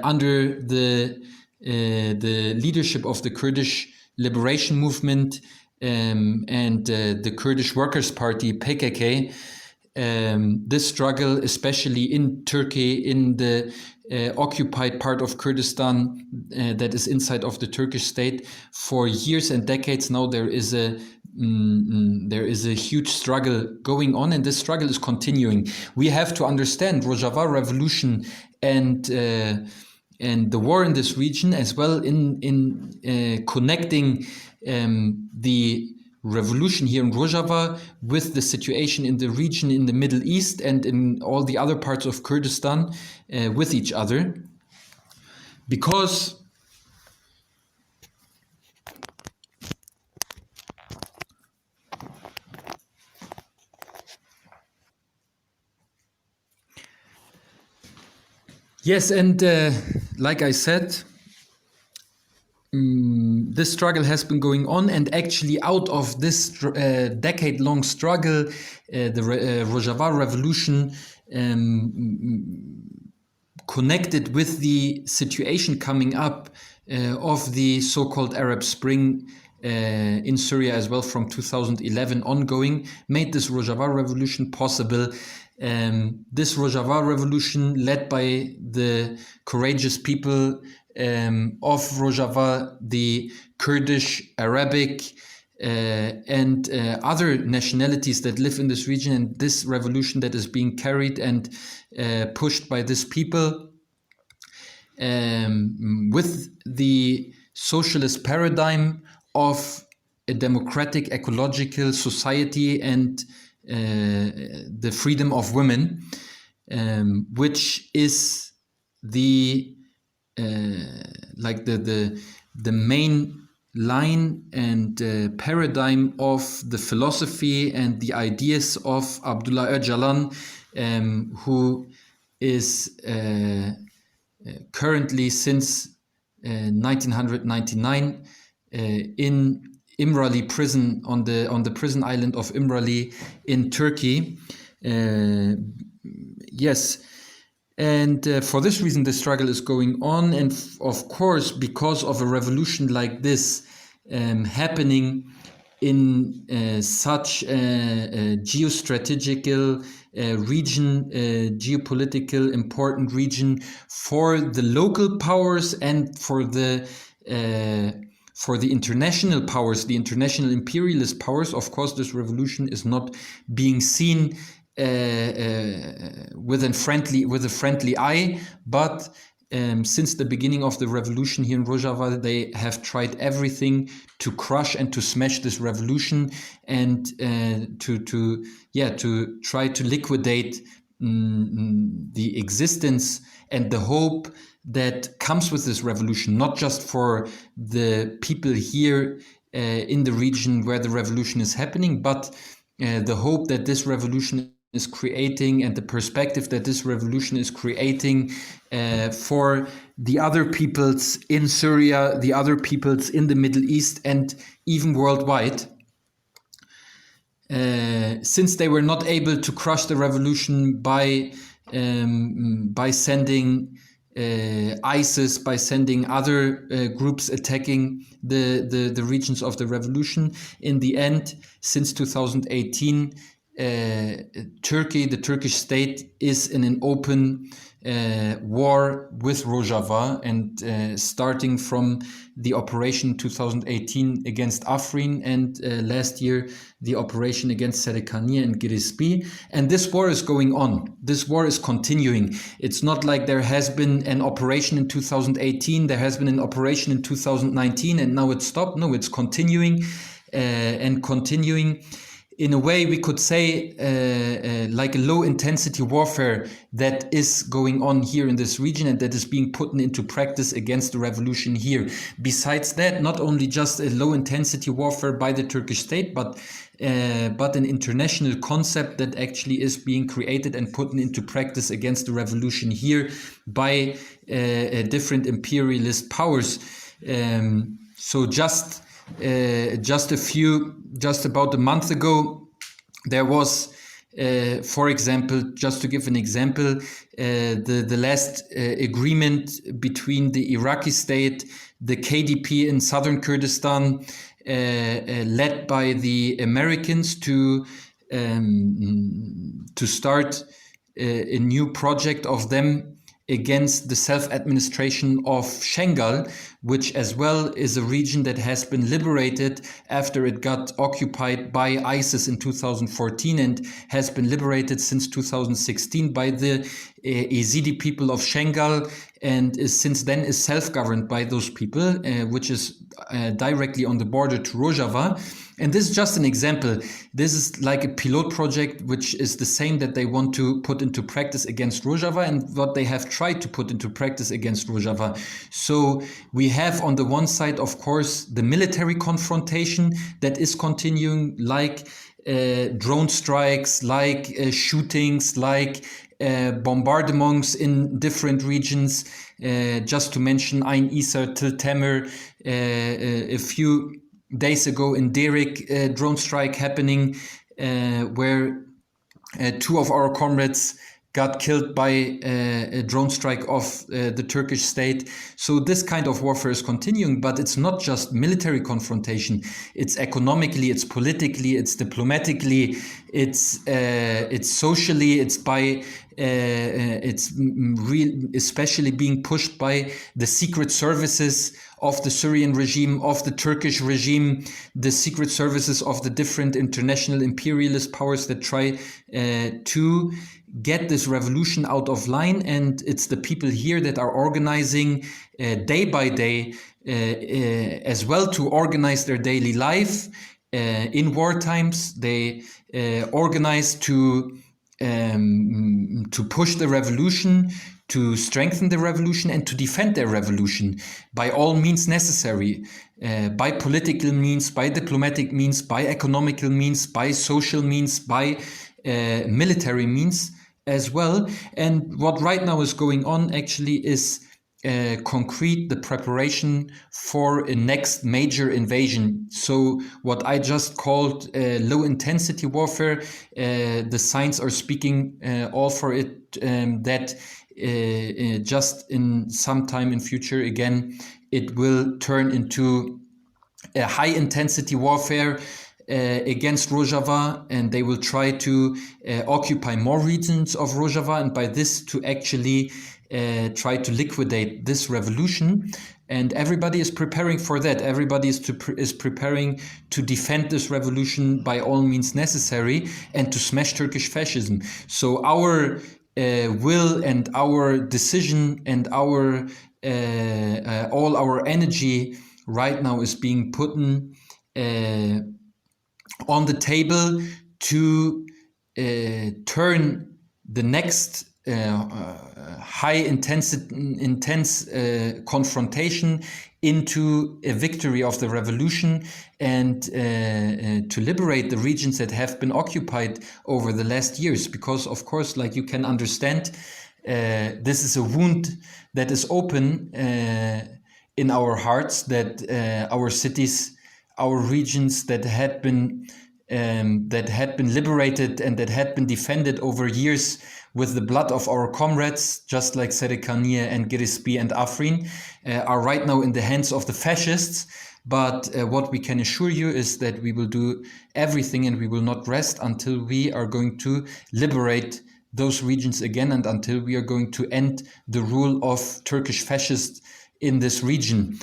under the leadership of the Kurdish liberation movement and the Kurdish Workers' Party, PKK. This struggle, especially in Turkey, in the occupied part of Kurdistan that is inside of the Turkish state, for years and decades now, there is a huge struggle going on, and this struggle is continuing. We have to understand Rojava Revolution and the war in this region as well in connecting the revolution here in Rojava with the situation in the region in the Middle East and in all the other parts of Kurdistan with each other. Because yes, and like I said, this struggle has been going on, and actually out of this decade-long struggle, the Rojava Revolution connected with the situation coming up of the so-called Arab Spring in Syria as well from 2011 ongoing, made this Rojava Revolution possible. This Rojava Revolution, led by the courageous people of Rojava, the Kurdish, Arabic, and other nationalities that live in this region, and this revolution that is being carried and pushed by this people with the socialist paradigm of a democratic, ecological society and the freedom of women, which is the main line and paradigm of the philosophy and the ideas of Abdullah Öcalan, who is currently since 1999 in İmralı prison on the prison island of İmralı in Turkey. Yes. And for this reason, the struggle is going on. And of course, because of a revolution like this happening in such a geostrategical region, geopolitical important region for the local powers and for the international powers, the international imperialist powers, of course, this revolution is not being seen with a friendly eye, but since the beginning of the revolution here in Rojava, they have tried everything to crush and to smash this revolution and to try to liquidate the existence and the hope that comes with this revolution, not just for the people here in the region where the revolution is happening, but the hope that this revolution is creating and the perspective that this revolution is creating for the other peoples in Syria, the other peoples in the Middle East, and even worldwide. Since they were not able to crush the revolution by sending ISIS, by sending other groups attacking the regions of the revolution, in the end, since 2018, Turkey, the Turkish state, is in an open war with Rojava, and starting from the operation 2018 against Afrin, and last year the operation against Serikaniye and Girespi. And this war is going on. This war is continuing. It's not like there has been an operation in 2018, there has been an operation in 2019, and now it's stopped. No, it's continuing and continuing. In a way, we could say like a low-intensity warfare that is going on here in this region and that is being put into practice against the revolution here. Besides that, not only just a low-intensity warfare by the Turkish state, but an international concept that actually is being created and put into practice against the revolution here by different imperialist powers. So just about a month ago, there was, for example, just to give an example, the last agreement between the Iraqi state, the KDP in southern Kurdistan, led by the Americans, to start a new project of them against the self-administration of Shengal, which as well is a region that has been liberated after it got occupied by ISIS in 2014 and has been liberated since 2016 by the Yazidi people of Shengal, and since then is self-governed by those people, which is directly on the border to Rojava. And this is just an example. This is like a pilot project, which is the same that they want to put into practice against Rojava and what they have tried to put into practice against Rojava. So we have on the one side, of course, the military confrontation that is continuing, like drone strikes, like shootings, like bombardments in different regions. Just to mention Ain Issa, Tel Tamer, a few days ago in Derik, drone strike happening, where two of our comrades got killed by a drone strike of the Turkish state. So this kind of warfare is continuing, but it's not just military confrontation. It's economically, it's politically, it's diplomatically, it's socially, it's by especially being pushed by the secret services of the Syrian regime, of the Turkish regime, the secret services of the different international imperialist powers that try to get this revolution out of line. And it's the people here that are organizing day by day as well to organize their daily life. In war times, they organize to push the revolution, to strengthen the revolution, and to defend their revolution by all means necessary, by political means, by diplomatic means, by economical means, by social means, by military means as well. And what right now is going on actually is concrete, the preparation for a next major invasion. So what I just called low intensity warfare, the signs are speaking all for it, that just in some time in future again, it will turn into a high intensity warfare against Rojava, and they will try to occupy more regions of Rojava, and by this to actually try to liquidate this revolution. And everybody is preparing for that. Everybody is preparing to defend this revolution by all means necessary and to smash Turkish fascism. So our will and our decision and our all our energy right now is being put on the table to turn the next intense confrontation into a victory of the revolution, and to liberate the regions that have been occupied over the last years. Because of course, like you can understand, this is a wound that is open in our hearts, that our cities, our regions that had been liberated and that had been defended over years with the blood of our comrades, just like Serikaniye and Girespi and Afrin, are right now in the hands of the fascists. But what we can assure you is that we will do everything and we will not rest until we are going to liberate those regions again and until we are going to end the rule of Turkish fascists in this region.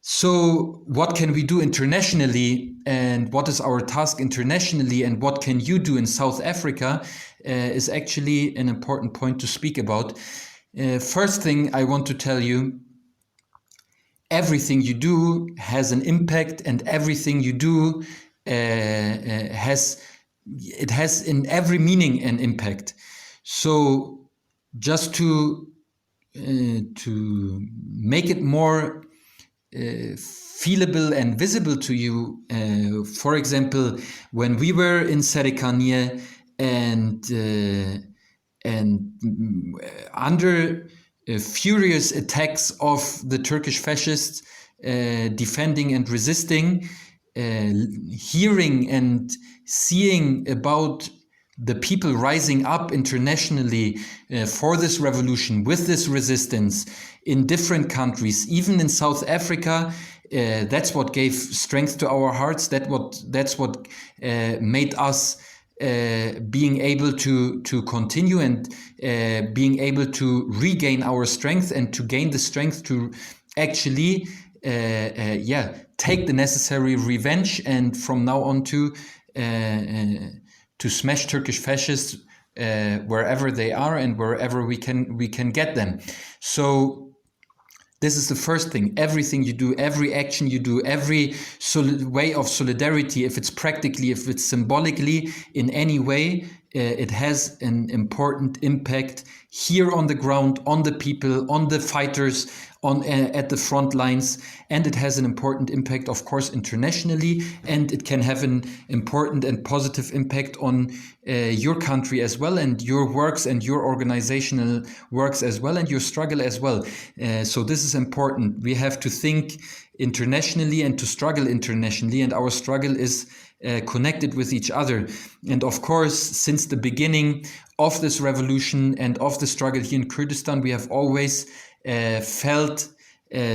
So what can we do internationally, and what is our task internationally, and what can you do in South Africa is actually an important point to speak about. First thing I want to tell you, everything you do has an impact, and everything you do has in every meaning an impact. So just to make it more feelable and visible to you, for example, when we were in Serikanye and under furious attacks of the Turkish fascists, defending and resisting, hearing and seeing about the people rising up internationally for this revolution, with this resistance in different countries, even in South Africa, that's what gave strength to our hearts. That's what made us being able to continue and being able to regain our strength and to gain the strength to actually take the necessary revenge, and from now on to smash Turkish fascists wherever they are and wherever we can get them. So this is the first thing. Everything you do, every action you do, every way of solidarity, if it's practically, if it's symbolically, in any way, it has an important impact here on the ground, on the people, on the fighters, at the front lines, and it has an important impact, of course, internationally, and it can have an important and positive impact on your country as well, and your works and your organizational works as well, and your struggle as well. So this is important. We have to think internationally and to struggle internationally, and our struggle is connected with each other. And of course, since the beginning of this revolution and of the struggle here in Kurdistan, we have always felt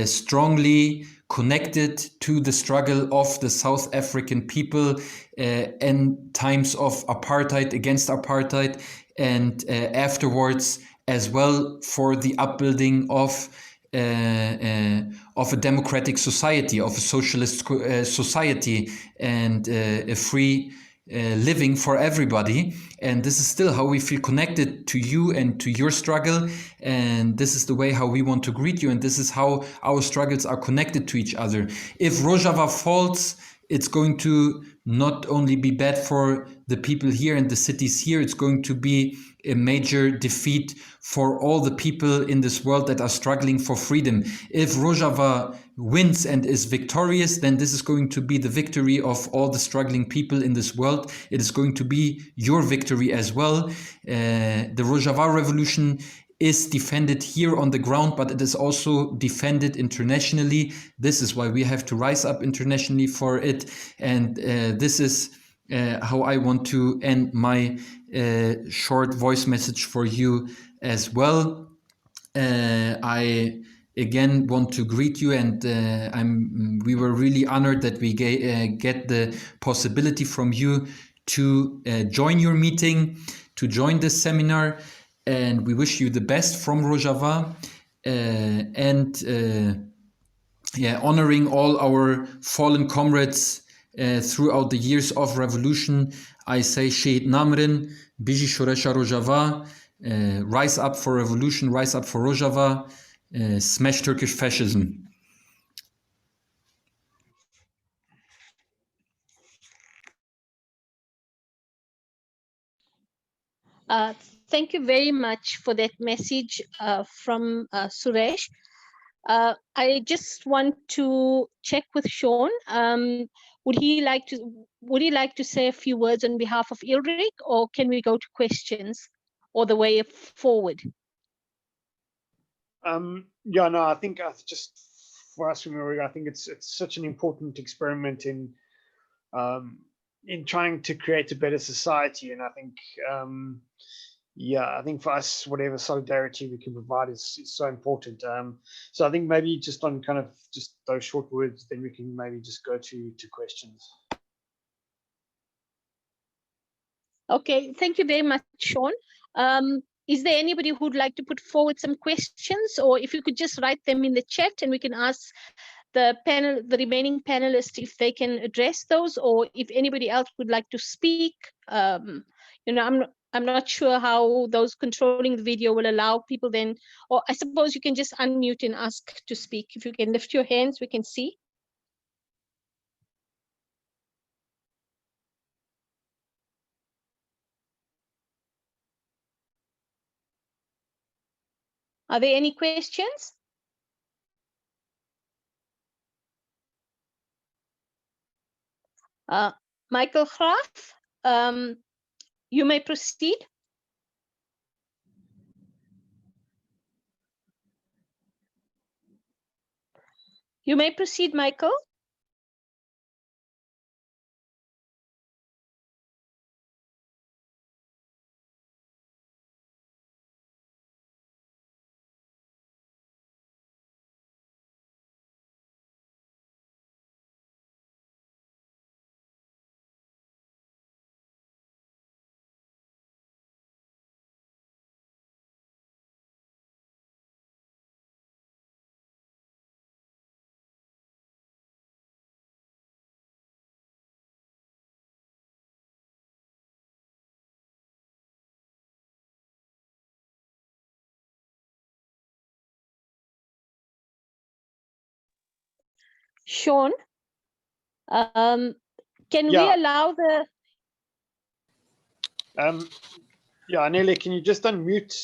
strongly connected to the struggle of the South African people in times of apartheid, against apartheid, and afterwards as well, for the upbuilding of a democratic society, of a socialist society, and a free living for everybody. And this is still how we feel connected to you and to your struggle, and this is the way how we want to greet you, and this is how our struggles are connected to each other. If Rojava falls, it's going to not only be bad for the people here and the cities here, it's going to be a major defeat for all the people in this world that are struggling for freedom. If Rojava wins and is victorious, then this is going to be the victory of all the struggling people in this world. It is going to be your victory as well. The Rojava Revolution is defended here on the ground, but it is also defended internationally. This is why we have to rise up internationally for it. And this is how I want to end my short voice message for you as well. I again want to greet you, and we were really honored that we get the possibility from you to join your meeting, to join this seminar, and we wish you the best from Rojava, honoring all our fallen comrades throughout the years of revolution. I say Shehid Namrin, Biji Shoresha Rojava, rise up for revolution, rise up for Rojava, smash Turkish fascism. Thank you very much for that message from Suresh. I just want to check with Sean. Would he like to say a few words on behalf of ILRIG, or can we go to questions or the way forward? Yeah, no, I think just for us from ILRIG, I think it's such an important experiment in trying to create a better society, and I think yeah, I think for us, whatever solidarity we can provide is so important. So I think maybe just on kind of just those short words, then we can maybe just go to questions. Okay, thank you very much, Sean. Is there anybody who'd like to put forward some questions, or if you could just write them in the chat and we can ask the remaining panelists if they can address those, or if anybody else would like to speak. You know, I'm not sure how those controlling the video will allow people then, or I suppose you can just unmute and ask to speak. If you can lift your hands, we can see. Are there any questions? Michael Graaf, you may proceed. You may proceed, Michael. Sean, can we allow the... Yeah, Anele, can you just unmute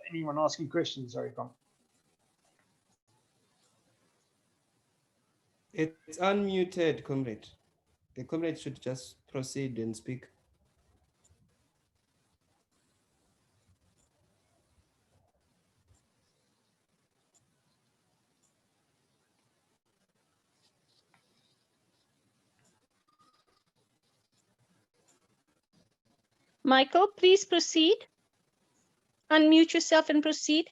anyone asking questions? Sorry, Tom. It's unmuted, comrade. The comrade should just proceed and speak. Michael, please proceed. Unmute yourself and proceed.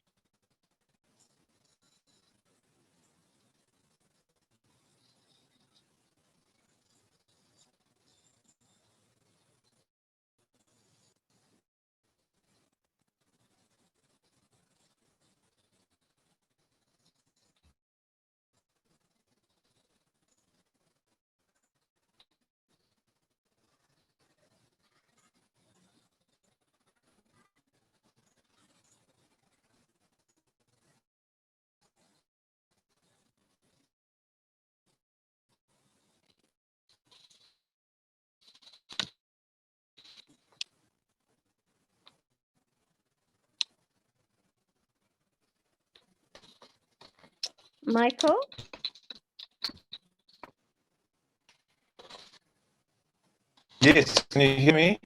Michael? Yes, can you hear me?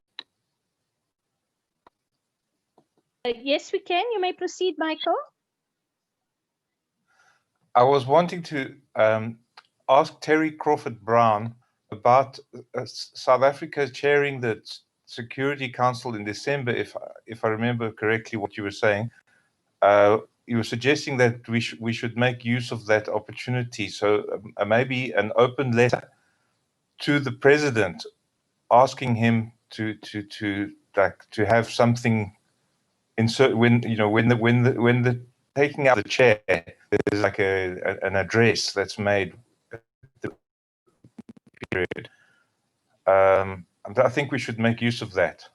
Yes, we can. You may proceed, Michael. I was wanting to ask Terry Crawford Brown about South Africa chairing the Security Council in December, if I remember correctly what you were saying. You were suggesting that we should make use of that opportunity. So maybe an open letter to the president, asking him to have something insert when the taking out the chair. There's like an address that's made at the period. I think we should make use of that.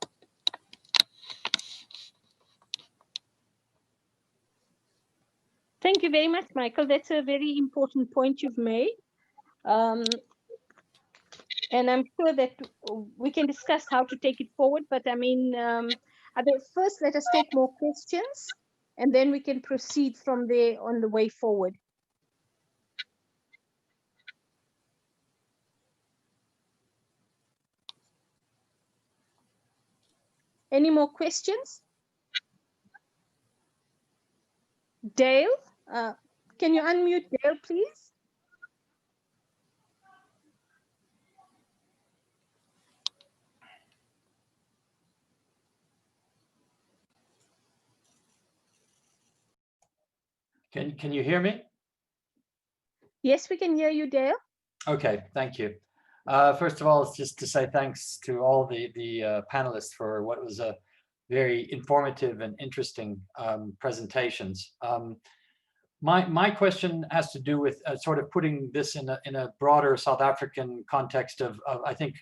Thank you very much, Michael. That's a very important point you've made. And I'm sure that we can discuss how to take it forward. But I mean, first, let us take more questions, and then we can proceed from there on the way forward. Any more questions? Dale, can you unmute Dale, please? Can you hear me? Yes, we can hear you, Dale. Okay, thank you. First of all, it's just to say thanks to all the panelists for what was a very informative and interesting presentations. My question has to do with sort of putting this in a broader South African context of I think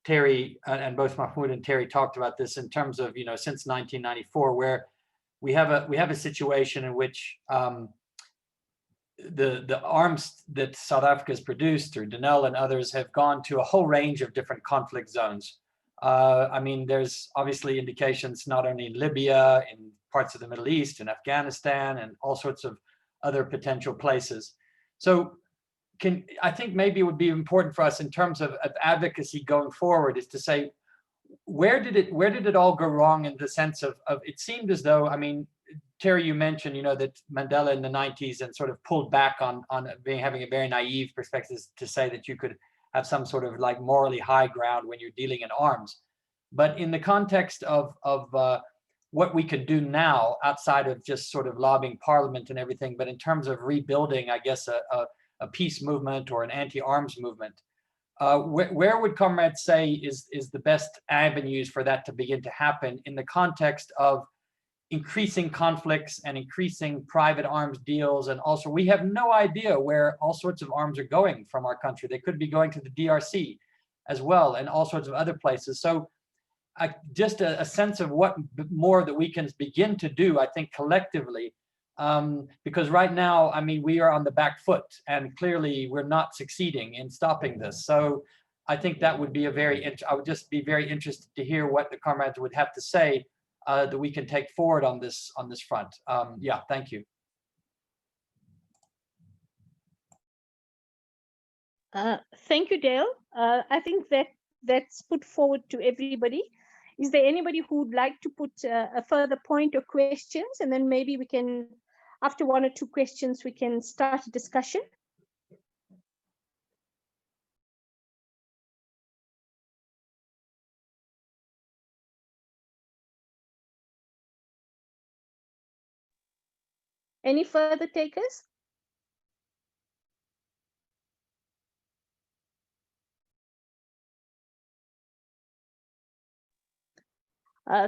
Terry and both Mahmoud and Terry talked about this in terms of, you know, since 1994, where we have a situation in which the arms that South Africa has produced through Denel and others have gone to a whole range of different conflict zones. I mean, there's obviously indications not only in Libya, in parts of the Middle East, in Afghanistan, and all sorts of other potential places. So I think maybe it would be important for us in terms of advocacy going forward is to say, where did it all go wrong in the sense of it seemed as though, I mean, Terry, you mentioned, you know, that Mandela in the 90s and sort of pulled back on having a very naive perspective to say that you could have some sort of like morally high ground when you're dealing in arms. But in the context of what we could do now outside of just sort of lobbying parliament and everything, but in terms of rebuilding, I guess, a peace movement or an anti-arms movement, where would comrades say is the best avenues for that to begin to happen in the context of increasing conflicts and increasing private arms deals? And also, we have no idea where all sorts of arms are going from our country. They could be going to the DRC as well and all sorts of other places. So just a sense of what more that we can begin to do, I think, collectively, because right now, I mean, we are on the back foot and clearly we're not succeeding in stopping this. So I think that would be I would just be very interested to hear what the comrades would have to say that we can take forward on this front. Yeah, thank you. Thank you, Dale. I think that's put forward to everybody. Is there anybody who would like to put a further point or questions? And then maybe we can, after one or two questions, we can start a discussion. Any further takers?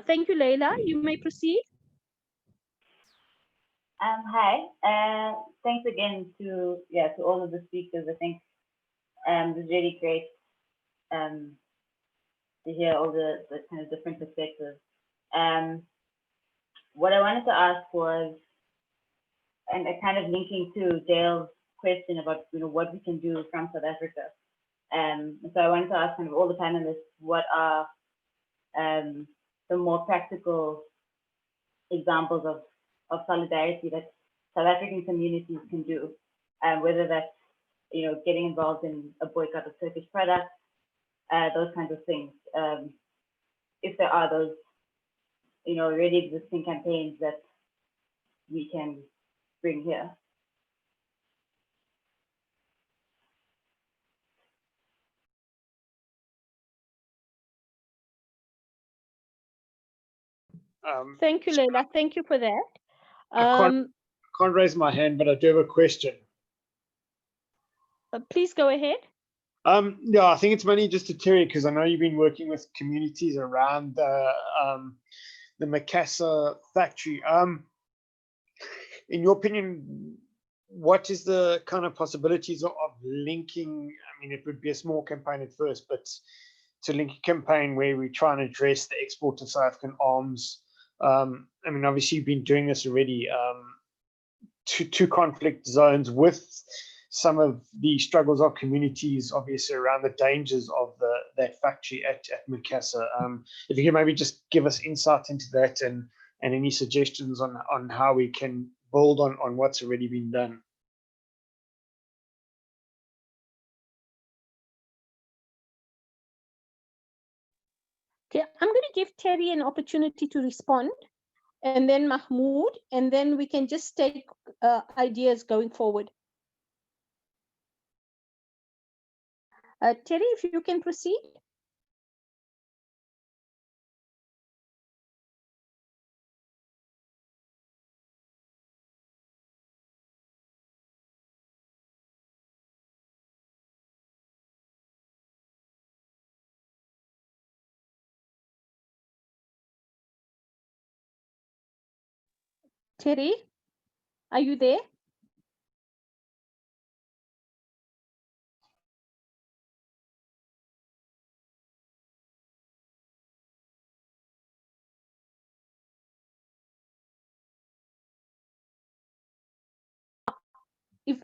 Thank you, Leila. You may proceed. Hi. Thanks again to all of the speakers. I think it was really great to hear all the kind of different perspectives. What I wanted to ask was, and kind of linking to Dale's question about, you know, what we can do from South Africa. So I wanted to ask kind of all the panelists, what are the more practical examples of solidarity that South African communities can do, whether that's, you know, getting involved in a boycott of Turkish products, those kinds of things. If there are those, you know, already existing campaigns that we can bring here. Thank you, Leila. Thank you for that. I can't raise my hand, but I do have a question. Please go ahead. Yeah, I think it's mainly just to Terry, because I know you've been working with communities around the Macassar factory. In your opinion, what is the kind of possibilities of linking? I mean, it would be a small campaign at first, but to link a campaign where we try and address the export of South African arms. I mean, obviously you've been doing this already to conflict zones with some of the struggles of communities, obviously around the dangers of that factory at Macassar. If you can maybe just give us insight into that and any suggestions on how we can build on what's already been done. Okay, I'm going to give Terry an opportunity to respond, and then Mahmoud, and then we can just take ideas going forward. Terry, if you can proceed. Terry, are you there? If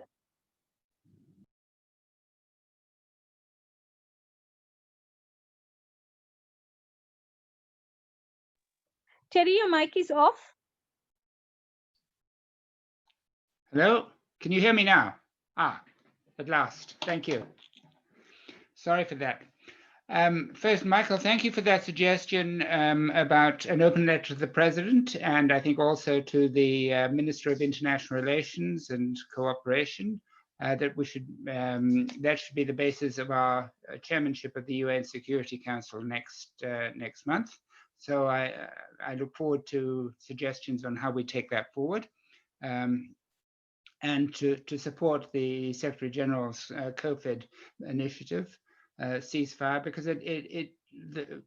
Terry, your mic is off. Hello, can you hear me now? Ah, at last, thank you. Sorry for that. First, Michael, thank you for that suggestion about an open letter to the President, and I think also to the Minister of International Relations and Cooperation, that we should that should be the basis of our chairmanship of the UN Security Council next month. So I look forward to suggestions on how we take that forward, and to support the Secretary General's COFID initiative. Ceasefire, because the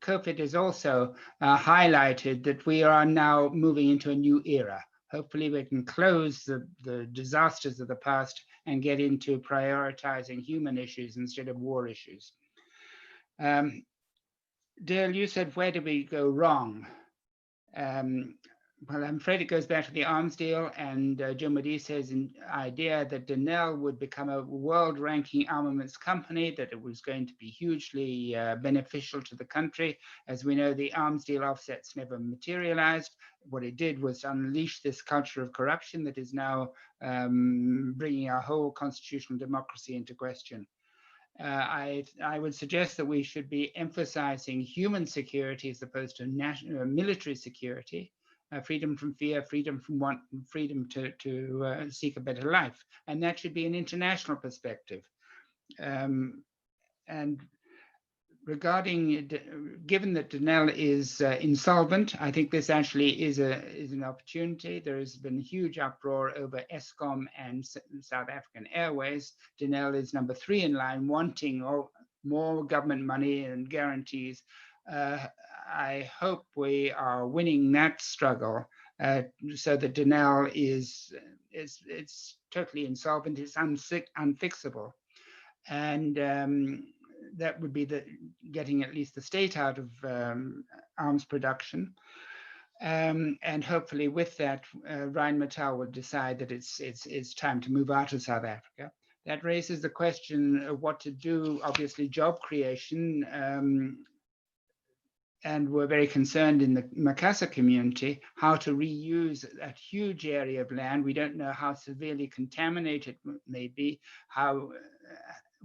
COVID has also highlighted that we are now moving into a new era. Hopefully we can close the disasters of the past and get into prioritizing human issues instead of war issues. Dale, you said, where did we go wrong? Well, I'm afraid it goes back to the arms deal and Joe Medice's idea that Denel would become a world-ranking armaments company, that it was going to be hugely beneficial to the country. As we know, the arms deal offsets never materialized. What it did was unleash this culture of corruption that is now bringing our whole constitutional democracy into question. I would suggest that we should be emphasizing human security as opposed to national military security. Freedom from fear, freedom from want, freedom to seek a better life. And that should be an international perspective. And regarding, given that Denel is insolvent, I think this actually is an opportunity. There has been a huge uproar over ESCOM and South African Airways. Denel is number 3 in line, wanting more government money and guarantees. I hope we are winning that struggle so that Denel is totally insolvent, it's unfixable. And that would be getting at least the state out of arms production. And hopefully with that, Rheinmetall will decide that it's time to move out of South Africa. That raises the question of what to do, obviously job creation, and we're very concerned in the Makassar community how to reuse that huge area of land. We don't know how severely contaminated it may be, how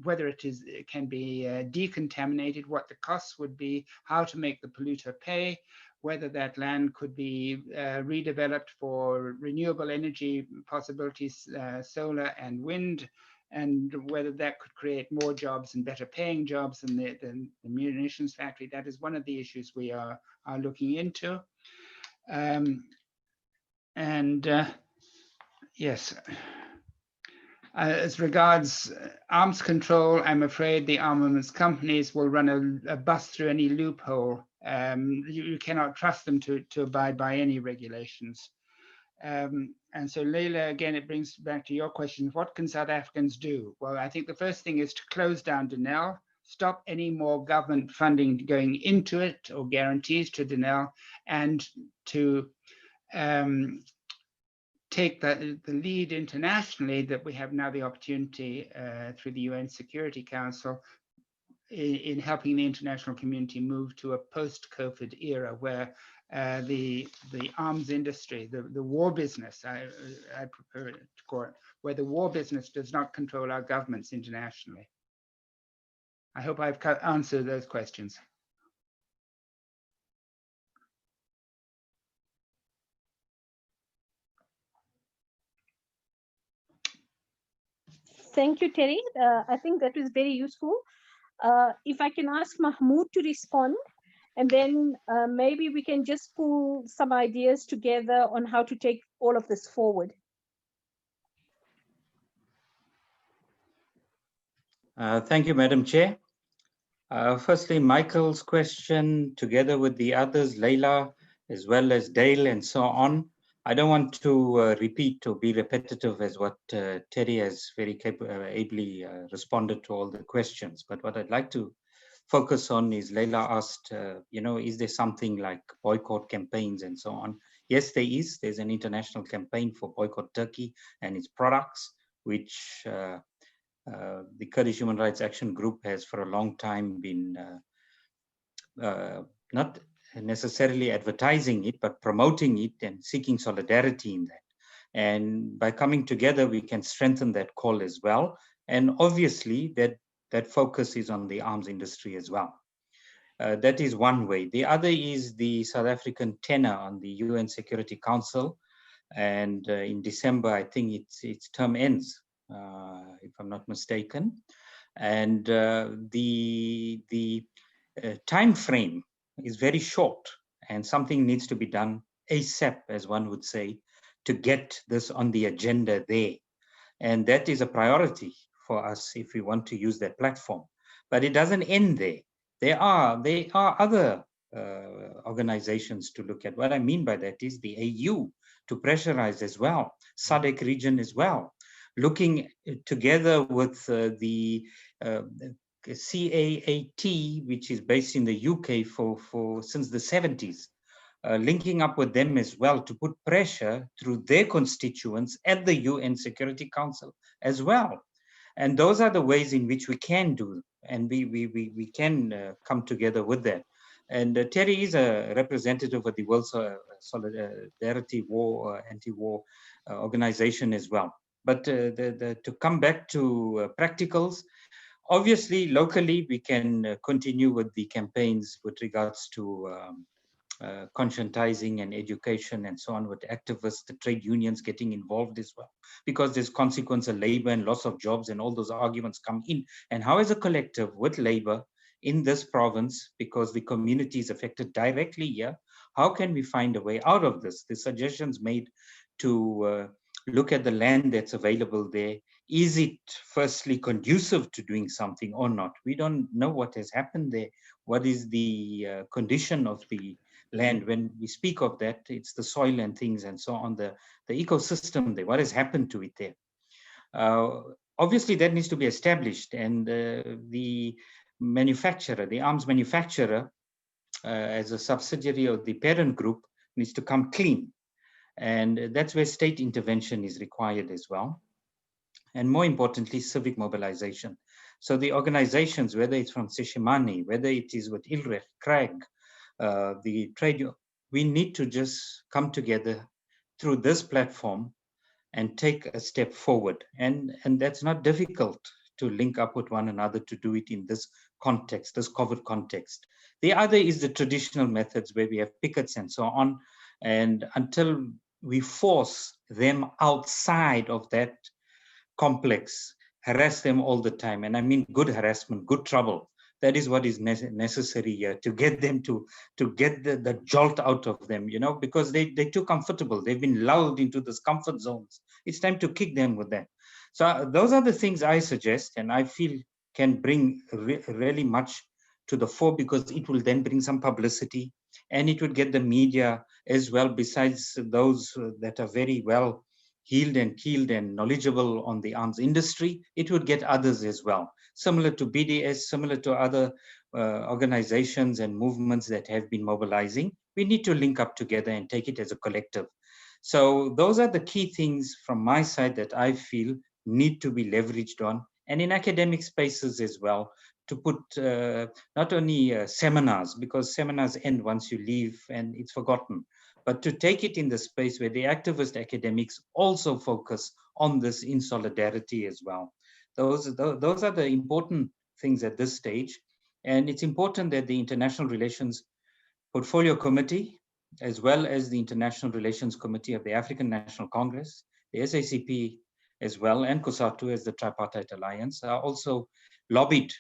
whether it can be decontaminated, what the costs would be, how to make the polluter pay, whether that land could be redeveloped for renewable energy possibilities, solar and wind, and whether that could create more jobs and better paying jobs than the munitions factory. That is one of the issues we are looking into. Yes, as regards arms control, I'm afraid the armaments companies will run a bus through any loophole. You cannot trust them to abide by any regulations. And so Leila, again, it brings back to your question, what can South Africans do? Well, I think the first thing is to close down Denel, stop any more government funding going into it or guarantees to Denel, and to take the lead internationally that we have now the opportunity through the UN Security Council in helping the international community move to a post-COVID era where the arms industry, the war business, I prefer to call it, where the war business does not control our governments internationally. I hope I've answered those questions. Thank you, Terry. I think that was very useful. If I can ask Mahmoud to respond, and then maybe we can just pull some ideas together on how to take all of this forward. Thank you, Madam Chair. Firstly, Michael's question, together with the others, Leila, as well as Dale and so on, I don't want to repeat or be repetitive as what Terry has very ably responded to all the questions. But what I'd like to focus on is Leila asked, is there something like boycott campaigns and so on? Yes, there is. There's an international campaign for boycott Turkey and its products, which the Kurdish Human Rights Action Group has for a long time been not necessarily advertising it, but promoting it and seeking solidarity in that. And by coming together, we can strengthen that call as well. And obviously that focus is on the arms industry as well. That is one way. The other is the South African tenor on the UN Security Council. And in December, I think its term ends, if I'm not mistaken. And the time frame is very short, and something needs to be done ASAP, as one would say, to get this on the agenda there. And that is a priority for us if we want to use that platform. But it doesn't end there. There are other organizations to look at. What I mean by that is the AU to pressurize as well, SADC region as well, looking together with the CAAT, which is based in the UK since the 70s, linking up with them as well to put pressure through their constituents at the UN Security Council as well. And those are the ways in which we can do, and we can come together with that. And Terry is a representative of the World Solidarity War, Anti-War organization as well. But to come back to practicals, obviously, locally, we can continue with the campaigns with regards to conscientizing and education and so on with activists, the trade unions getting involved as well, because there's consequence of labor and loss of jobs and all those arguments come in. And how as a collective with labor in this province, because the community is affected directly here, how can we find a way out of this? The suggestions made to look at the land that's available there. Is it firstly conducive to doing something or not? We don't know what has happened there. What is the condition of the land? When we speak of that, it's the soil and things and so on, the ecosystem there, what has happened to it there? Obviously, that needs to be established, and the manufacturer, the arms manufacturer, as a subsidiary of the parent group, needs to come clean. And that's where state intervention is required as well. And more importantly, civic mobilization. So the organizations, whether it's from Seshimani, whether it is with ILRIG, KHRAG, the trade, we need to just come together through this platform and take a step forward. And that's not difficult to link up with one another to do it in this context, this COVID context. The other is the traditional methods where we have pickets and so on. And until we force them outside of that complex, harass them all the time. And I mean good harassment, good trouble. That is what is necessary here to get them to get the jolt out of them, because they're too comfortable. They've been lulled into these comfort zones. It's time to kick them with that. So those are the things I suggest, and I feel can bring really much to the fore, because it will then bring some publicity, and it would get the media as well, besides those that are very well heeled and keeled and knowledgeable on the arms industry. It would get others as well, similar to BDS, similar to other organizations and movements that have been mobilizing. We need to link up together and take it as a collective. So those are the key things from my side that I feel need to be leveraged on, and in academic spaces as well, to put not only seminars, because seminars end once you leave and it's forgotten, but to take it in the space where the activist academics also focus on this in solidarity as well. Those are the important things at this stage. And it's important that the International Relations Portfolio Committee, as well as the International Relations Committee of the African National Congress, the SACP as well, and COSATU as the Tripartite Alliance, are also lobbied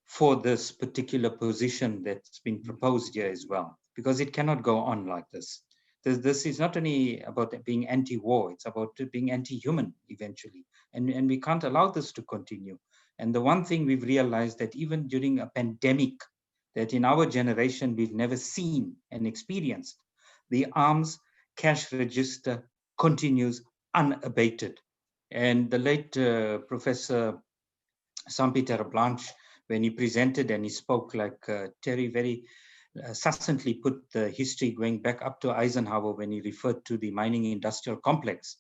for this particular position that's been proposed here as well, because it cannot go on like this. This is not only about being anti-war, it's about being anti-human eventually. And we can't allow this to continue. And the one thing we've realized that even during a pandemic that in our generation we've never seen and experienced, the arms cash register continues unabated. And the late Professor Saint-Pierre Blanche, when he presented and he spoke like Terry very succinctly put the history going back up to Eisenhower when he referred to the mining industrial complex.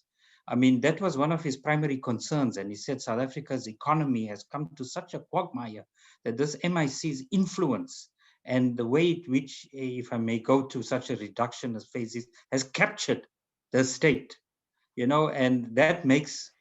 I mean, that was one of his primary concerns. And he said South Africa's economy has come to such a quagmire that this MIC's influence and the way in which, if I may go to such a reductionist phases, has captured the state, you know, and that makes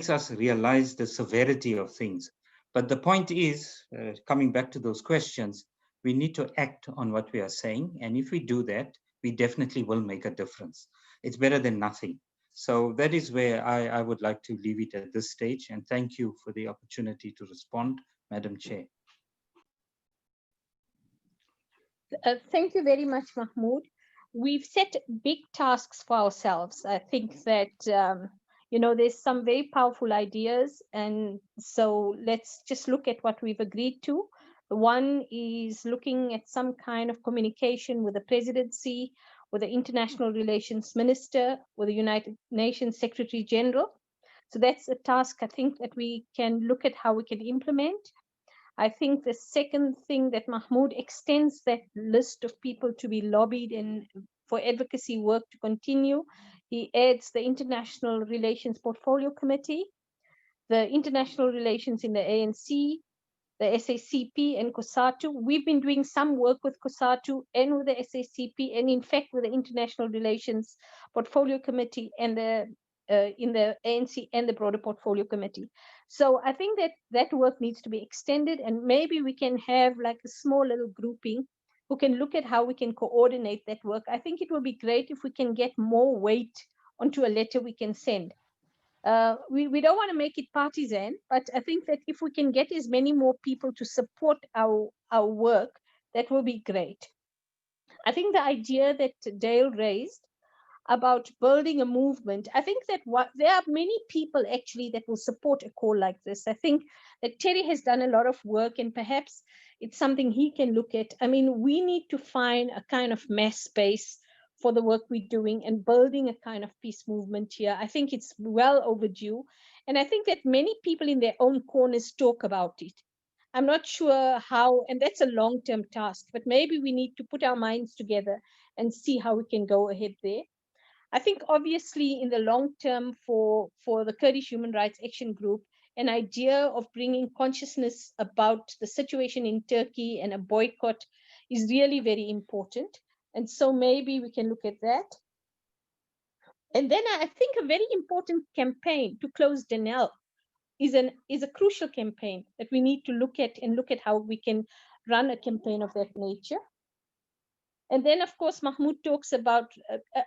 us realize the severity of things. But the point is, coming back to those questions, we need to act on what we are saying. And if we do that, we definitely will make a difference. It's better than nothing. So that is where I would like to leave it at this stage. And thank you for the opportunity to respond, Madam Chair. Thank you very much, Mahmoud. We've set big tasks for ourselves. I think that, you know, there's some very powerful ideas. And so let's just look at what we've agreed to. One is looking at some kind of communication with the presidency, with the international relations minister, with the United Nations Secretary General. So that's a task I think that we can look at how we can implement. I think the second thing that Mahmoud extends that list of people to be lobbied and for advocacy work to continue. He adds the International Relations Portfolio Committee, the International Relations in the ANC, the SACP and COSATU. We've been doing some work with COSATU and with the SACP, and in fact with the International Relations Portfolio Committee and the in the ANC and the broader Portfolio Committee. So I think that that work needs to be extended, and maybe we can have like a small little grouping who can look at how we can coordinate that work. I think it will be great if we can get more weight onto a letter we can send. We don't want to make it partisan, but I think that if we can get as many more people to support our work, that will be great. I think the idea that Dale raised about building a movement, I think that there are many people actually that will support a call like this. I think that Terry has done a lot of work, and perhaps it's something he can look at. I mean, we need to find a kind of mass space for the work we're doing and building a kind of peace movement here. I think it's well overdue. And I think that many people in their own corners talk about it. I'm not sure how, and that's a long-term task, but maybe we need to put our minds together and see how we can go ahead there. I think obviously in the long term for the Kurdish Human Rights Action Group, an idea of bringing consciousness about the situation in Turkey and a boycott is really very important. And so maybe we can look at that. And then I think a very important campaign to close Denel is a crucial campaign that we need to look at, and look at how we can run a campaign of that nature. And then, of course, Mahmoud talks about,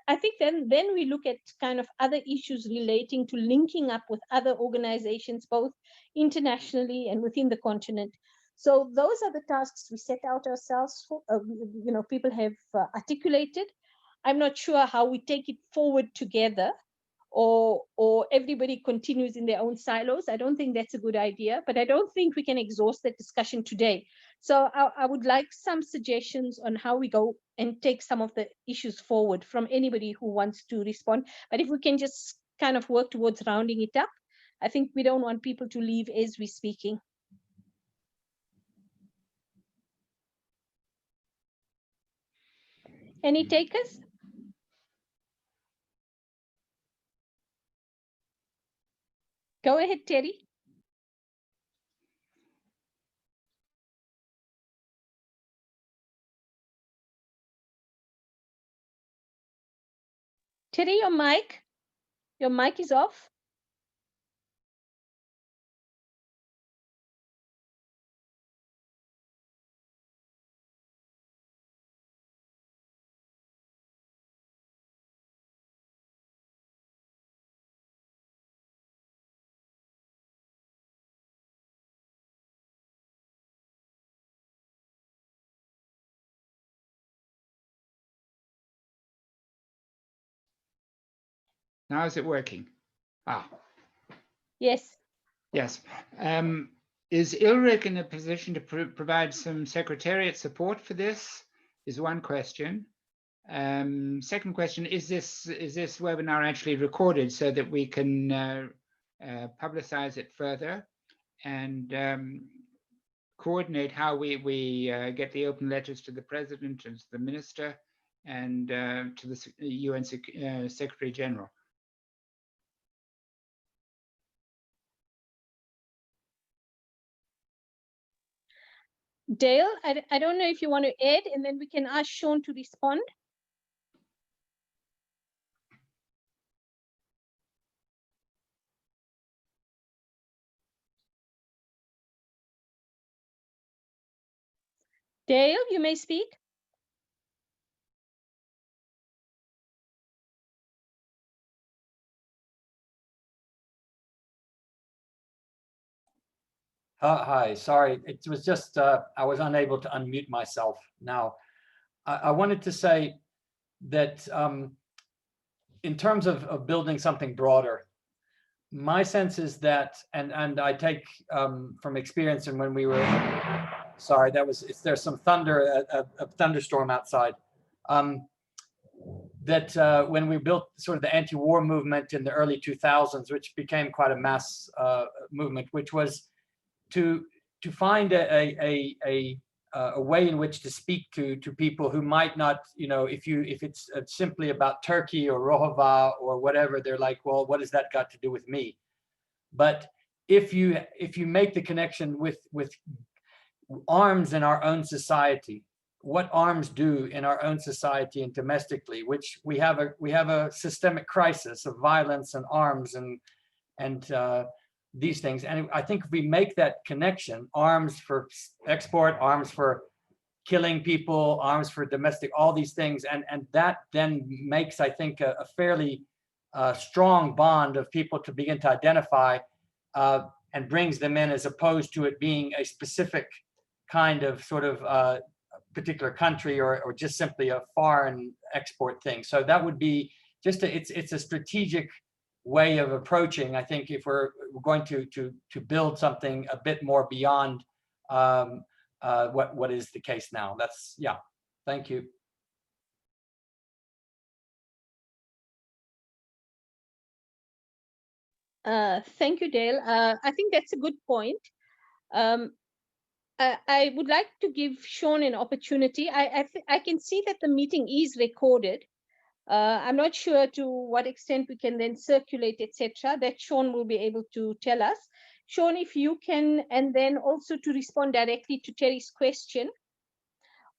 I think then we look at kind of other issues relating to linking up with other organizations, both internationally and within the continent. So those are the tasks we set out ourselves for, you know, people have articulated. I'm not sure how we take it forward together, or everybody continues in their own silos. I don't think that's a good idea, but I don't think we can exhaust that discussion today. So I would like some suggestions on how we go and take some of the issues forward from anybody who wants to respond. But if we can just kind of work towards rounding it up, I think we don't want people to leave as we're speaking. Any takers? Go ahead, Terry. Terry, your mic is off. Now is it working? Yes. Yes. Is ILRIG in a position to provide some secretariat support for this? Is one question. Second question, is this webinar actually recorded so that we can publicize it further and coordinate how we get the open letters to the President and to the Minister and to the UN Secretary General? Dale, I don't know if you want to add, and then we can ask Sean to respond. Dale, you may speak. Hi, sorry, it was just, I was unable to unmute myself. Now, I wanted to say that in terms of building something broader, my sense is that, and I take from experience, and when we were, sorry, there's some thunder, a thunderstorm outside, that when we built sort of the anti-war movement in the early 2000s, which became quite a mass movement, which was to find a way in which to speak to people who might not, if it's simply about Turkey or Rojava or whatever, they're like, well, what has that got to do with me? But if you make the connection with arms in our own society, what arms do in our own society and domestically, which we have a systemic crisis of violence and arms and these things. And I think if we make that connection, arms for export, arms for killing people, arms for domestic, all these things, and that then makes, I think, a fairly strong bond of people to begin to identify and brings them in, as opposed to it being a specific kind of sort of particular country or just simply a foreign export thing. So that would be just it's a strategic way of approaching, I think, if we're going to build something a bit more beyond what is the case now. That's, yeah, thank you. Thank you, Dale. I think that's a good point. I would like to give Sean an opportunity. I can see that the meeting is recorded. I'm not sure to what extent we can then circulate, etc. That Sean will be able to tell us. Sean, if you can, and then also to respond directly to Terry's question,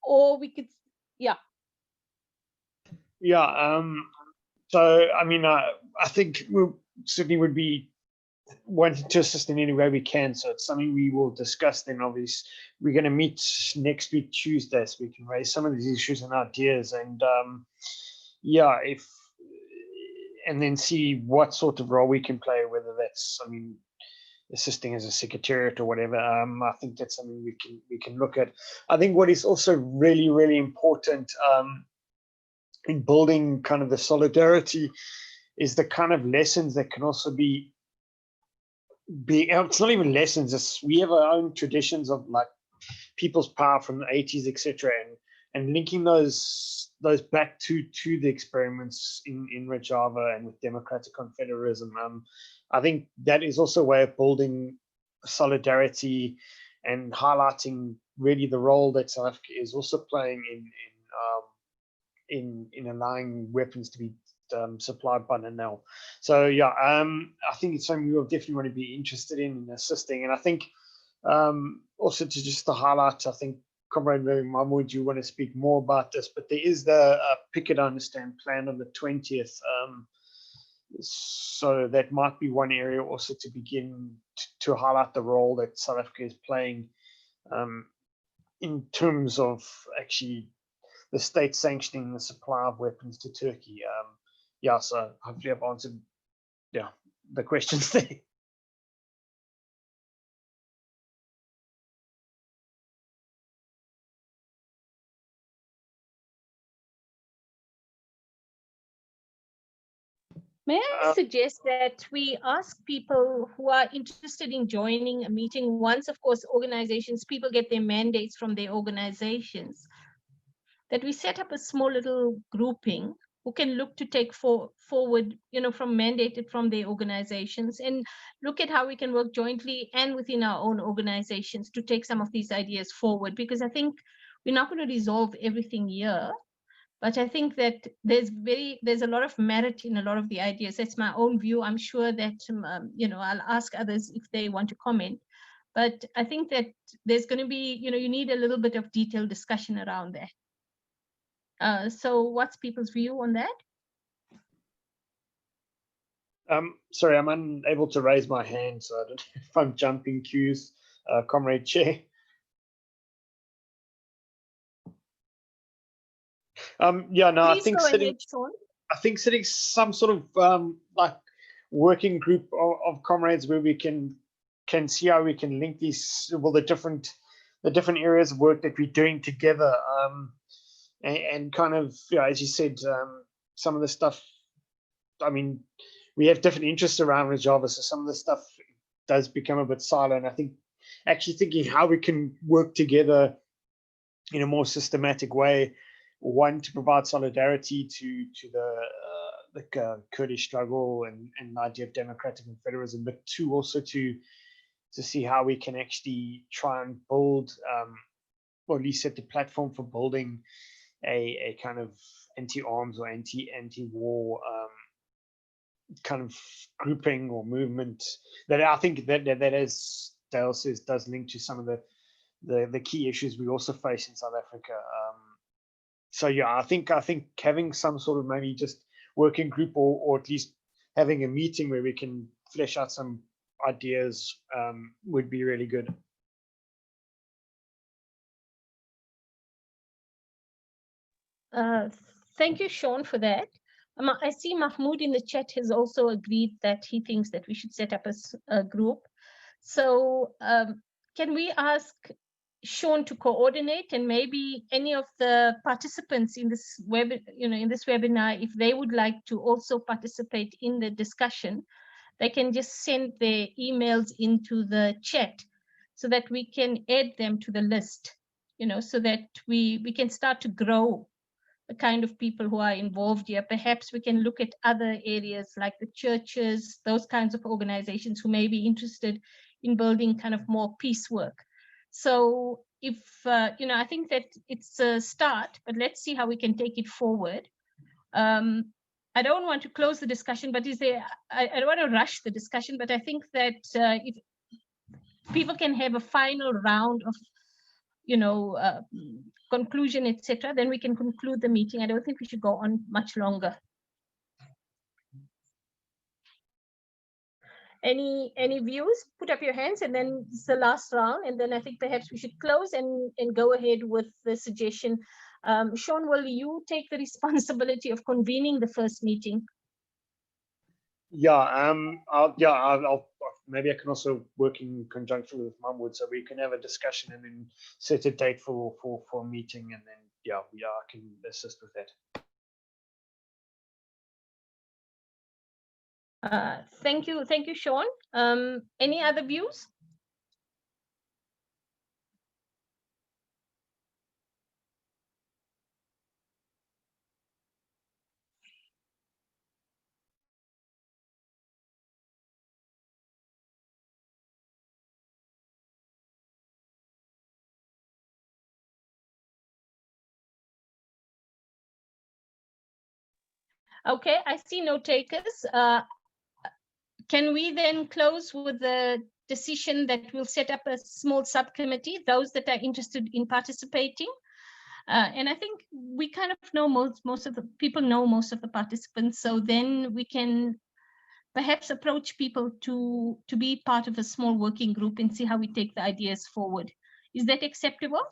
or we could, yeah. Yeah. So, I mean, I think we certainly would be wanting to assist in any way we can. So it's something we will discuss then. Obviously, we're going to meet next week, Tuesday, so we can raise some of these issues and ideas. And yeah, and then see what sort of role we can play, whether that's, I mean, assisting as a secretariat or whatever. I think that's something we can look at. I think what is also really, really important in building kind of the solidarity is the kind of lessons that can also be it's not even lessons, it's we have our own traditions of like people's power from the 80s, etc., and linking those back to the experiments in Rojava and with democratic confederalism. I think that is also a way of building solidarity and highlighting really the role that South Africa is also playing in allowing weapons to be supplied by Denel. So yeah, I think it's something we'll definitely want to be interested in assisting. And I think also to highlight, I think Comrade Mahmoud, you want to speak more about this, but there is the picket, I understand, plan on the 20th. So that might be one area also to begin to highlight the role that South Africa is playing in terms of actually the state sanctioning the supply of weapons to Turkey. Yeah, so hopefully I've answered the questions there. May I suggest that we ask people who are interested in joining a meeting once, of course, organizations, people get their mandates from their organizations. that we set up a small little grouping who can look to take forward, from mandated from their organizations, and look at how we can work jointly and within our own organizations to take some of these ideas forward, because I think we're not going to resolve everything here. But I think that there's a lot of merit in a lot of the ideas. That's my own view. I'm sure that, I'll ask others if they want to comment. But I think that there's going to be, you need a little bit of detailed discussion around that. So what's people's view on that? Sorry, I'm unable to raise my hand, so I don't know if I'm jumping queues, Comrade Chair. Yeah, no, Please go ahead, Sean. I think setting some sort of like working group of comrades where we can see how we can link these, well, the different areas of work that we're doing together, and kind of, as you said, some of the stuff. I mean, we have different interests around Rojava, so some of the stuff does become a bit silo. And I think actually thinking how we can work together in a more systematic way. One, to provide solidarity to the Kurdish struggle and the idea of democratic federalism, but two, also to see how we can actually try and build, or at least set the platform for building a kind of anti-arms or anti-war kind of grouping or movement that I think that as Dale says does link to some of the key issues we also face in South Africa. So yeah, I think having some sort of maybe just working group or at least having a meeting where we can flesh out some ideas would be really good. Thank you, Sean, for that. I see Mahmoud in the chat has also agreed that he thinks that we should set up a group. So can we ask Sean to coordinate, and maybe any of the participants in this webinar, if they would like to also participate in the discussion, they can just send their emails into the chat so that we can add them to the list, so that we can start to grow the kind of people who are involved here. Perhaps we can look at other areas like the churches, those kinds of organizations who may be interested in building kind of more peace work. So if, I think that it's a start, but let's see how we can take it forward. I don't want to close the discussion, but I don't want to rush the discussion, but I think that if people can have a final round of, conclusion, etc., then we can conclude the meeting. I don't think we should go on much longer. Any views? Put up your hands, and then it's the last round, and then I think perhaps we should close and go ahead with the suggestion. Sean, will you take the responsibility of convening the first meeting? Yeah, I'll maybe I can also work in conjunction with Mahmoud, so we can have a discussion and then set a date for a meeting, and then I can assist with that. Thank you, Sean. Any other views? Okay, I see no takers. Can we then close with the decision that we'll set up a small subcommittee, those that are interested in participating? And I think we kind of know most of the people know most of the participants, so then we can perhaps approach people to be part of a small working group and see how we take the ideas forward. Is that acceptable?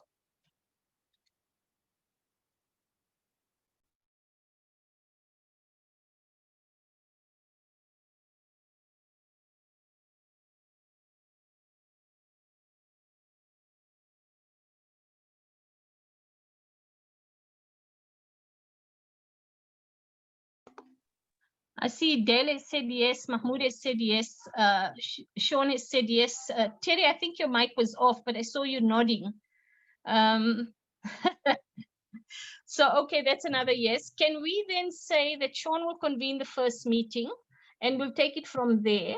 I see Dale has said yes, Mahmoud has said yes, Sean has said yes. Terry, I think your mic was off, but I saw you nodding. So So, okay, that's another yes. Can we then say that Sean will convene the first meeting and we'll take it from there?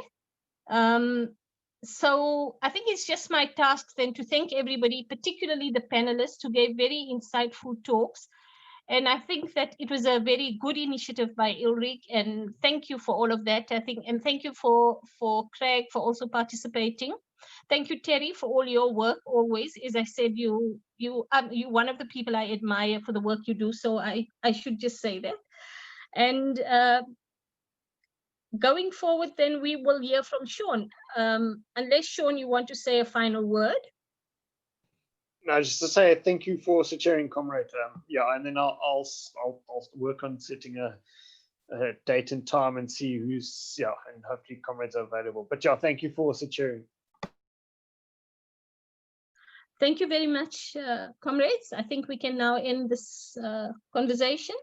So I think it's just my task then to thank everybody, particularly the panelists who gave very insightful talks. And I think that it was a very good initiative by ILRIG, and thank you for all of that, I think, and thank you for KHRAG for also participating. Thank you, Terry, for all your work always. As I said, you one of the people I admire for the work you do, so I should just say that. And going forward, then we will hear from Sean. Unless, Sean, you want to say a final word? No, just to say thank you for sharing, comrade. Yeah, and then I'll work on setting a date and time and see who's, yeah, and hopefully comrades are available. But yeah, thank you for sharing. Thank you very much, comrades. I think we can now end this conversation.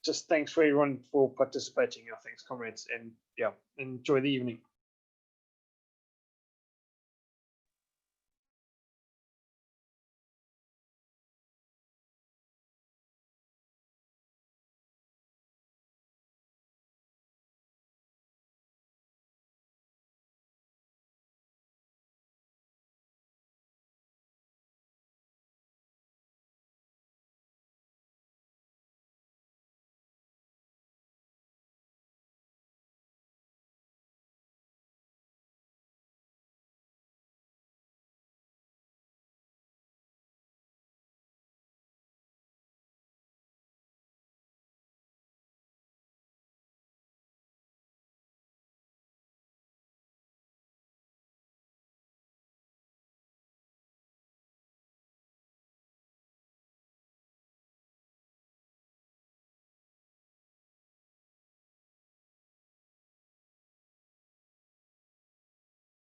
Just thanks for everyone for participating. Yeah, thanks, comrades, and yeah, enjoy the evening.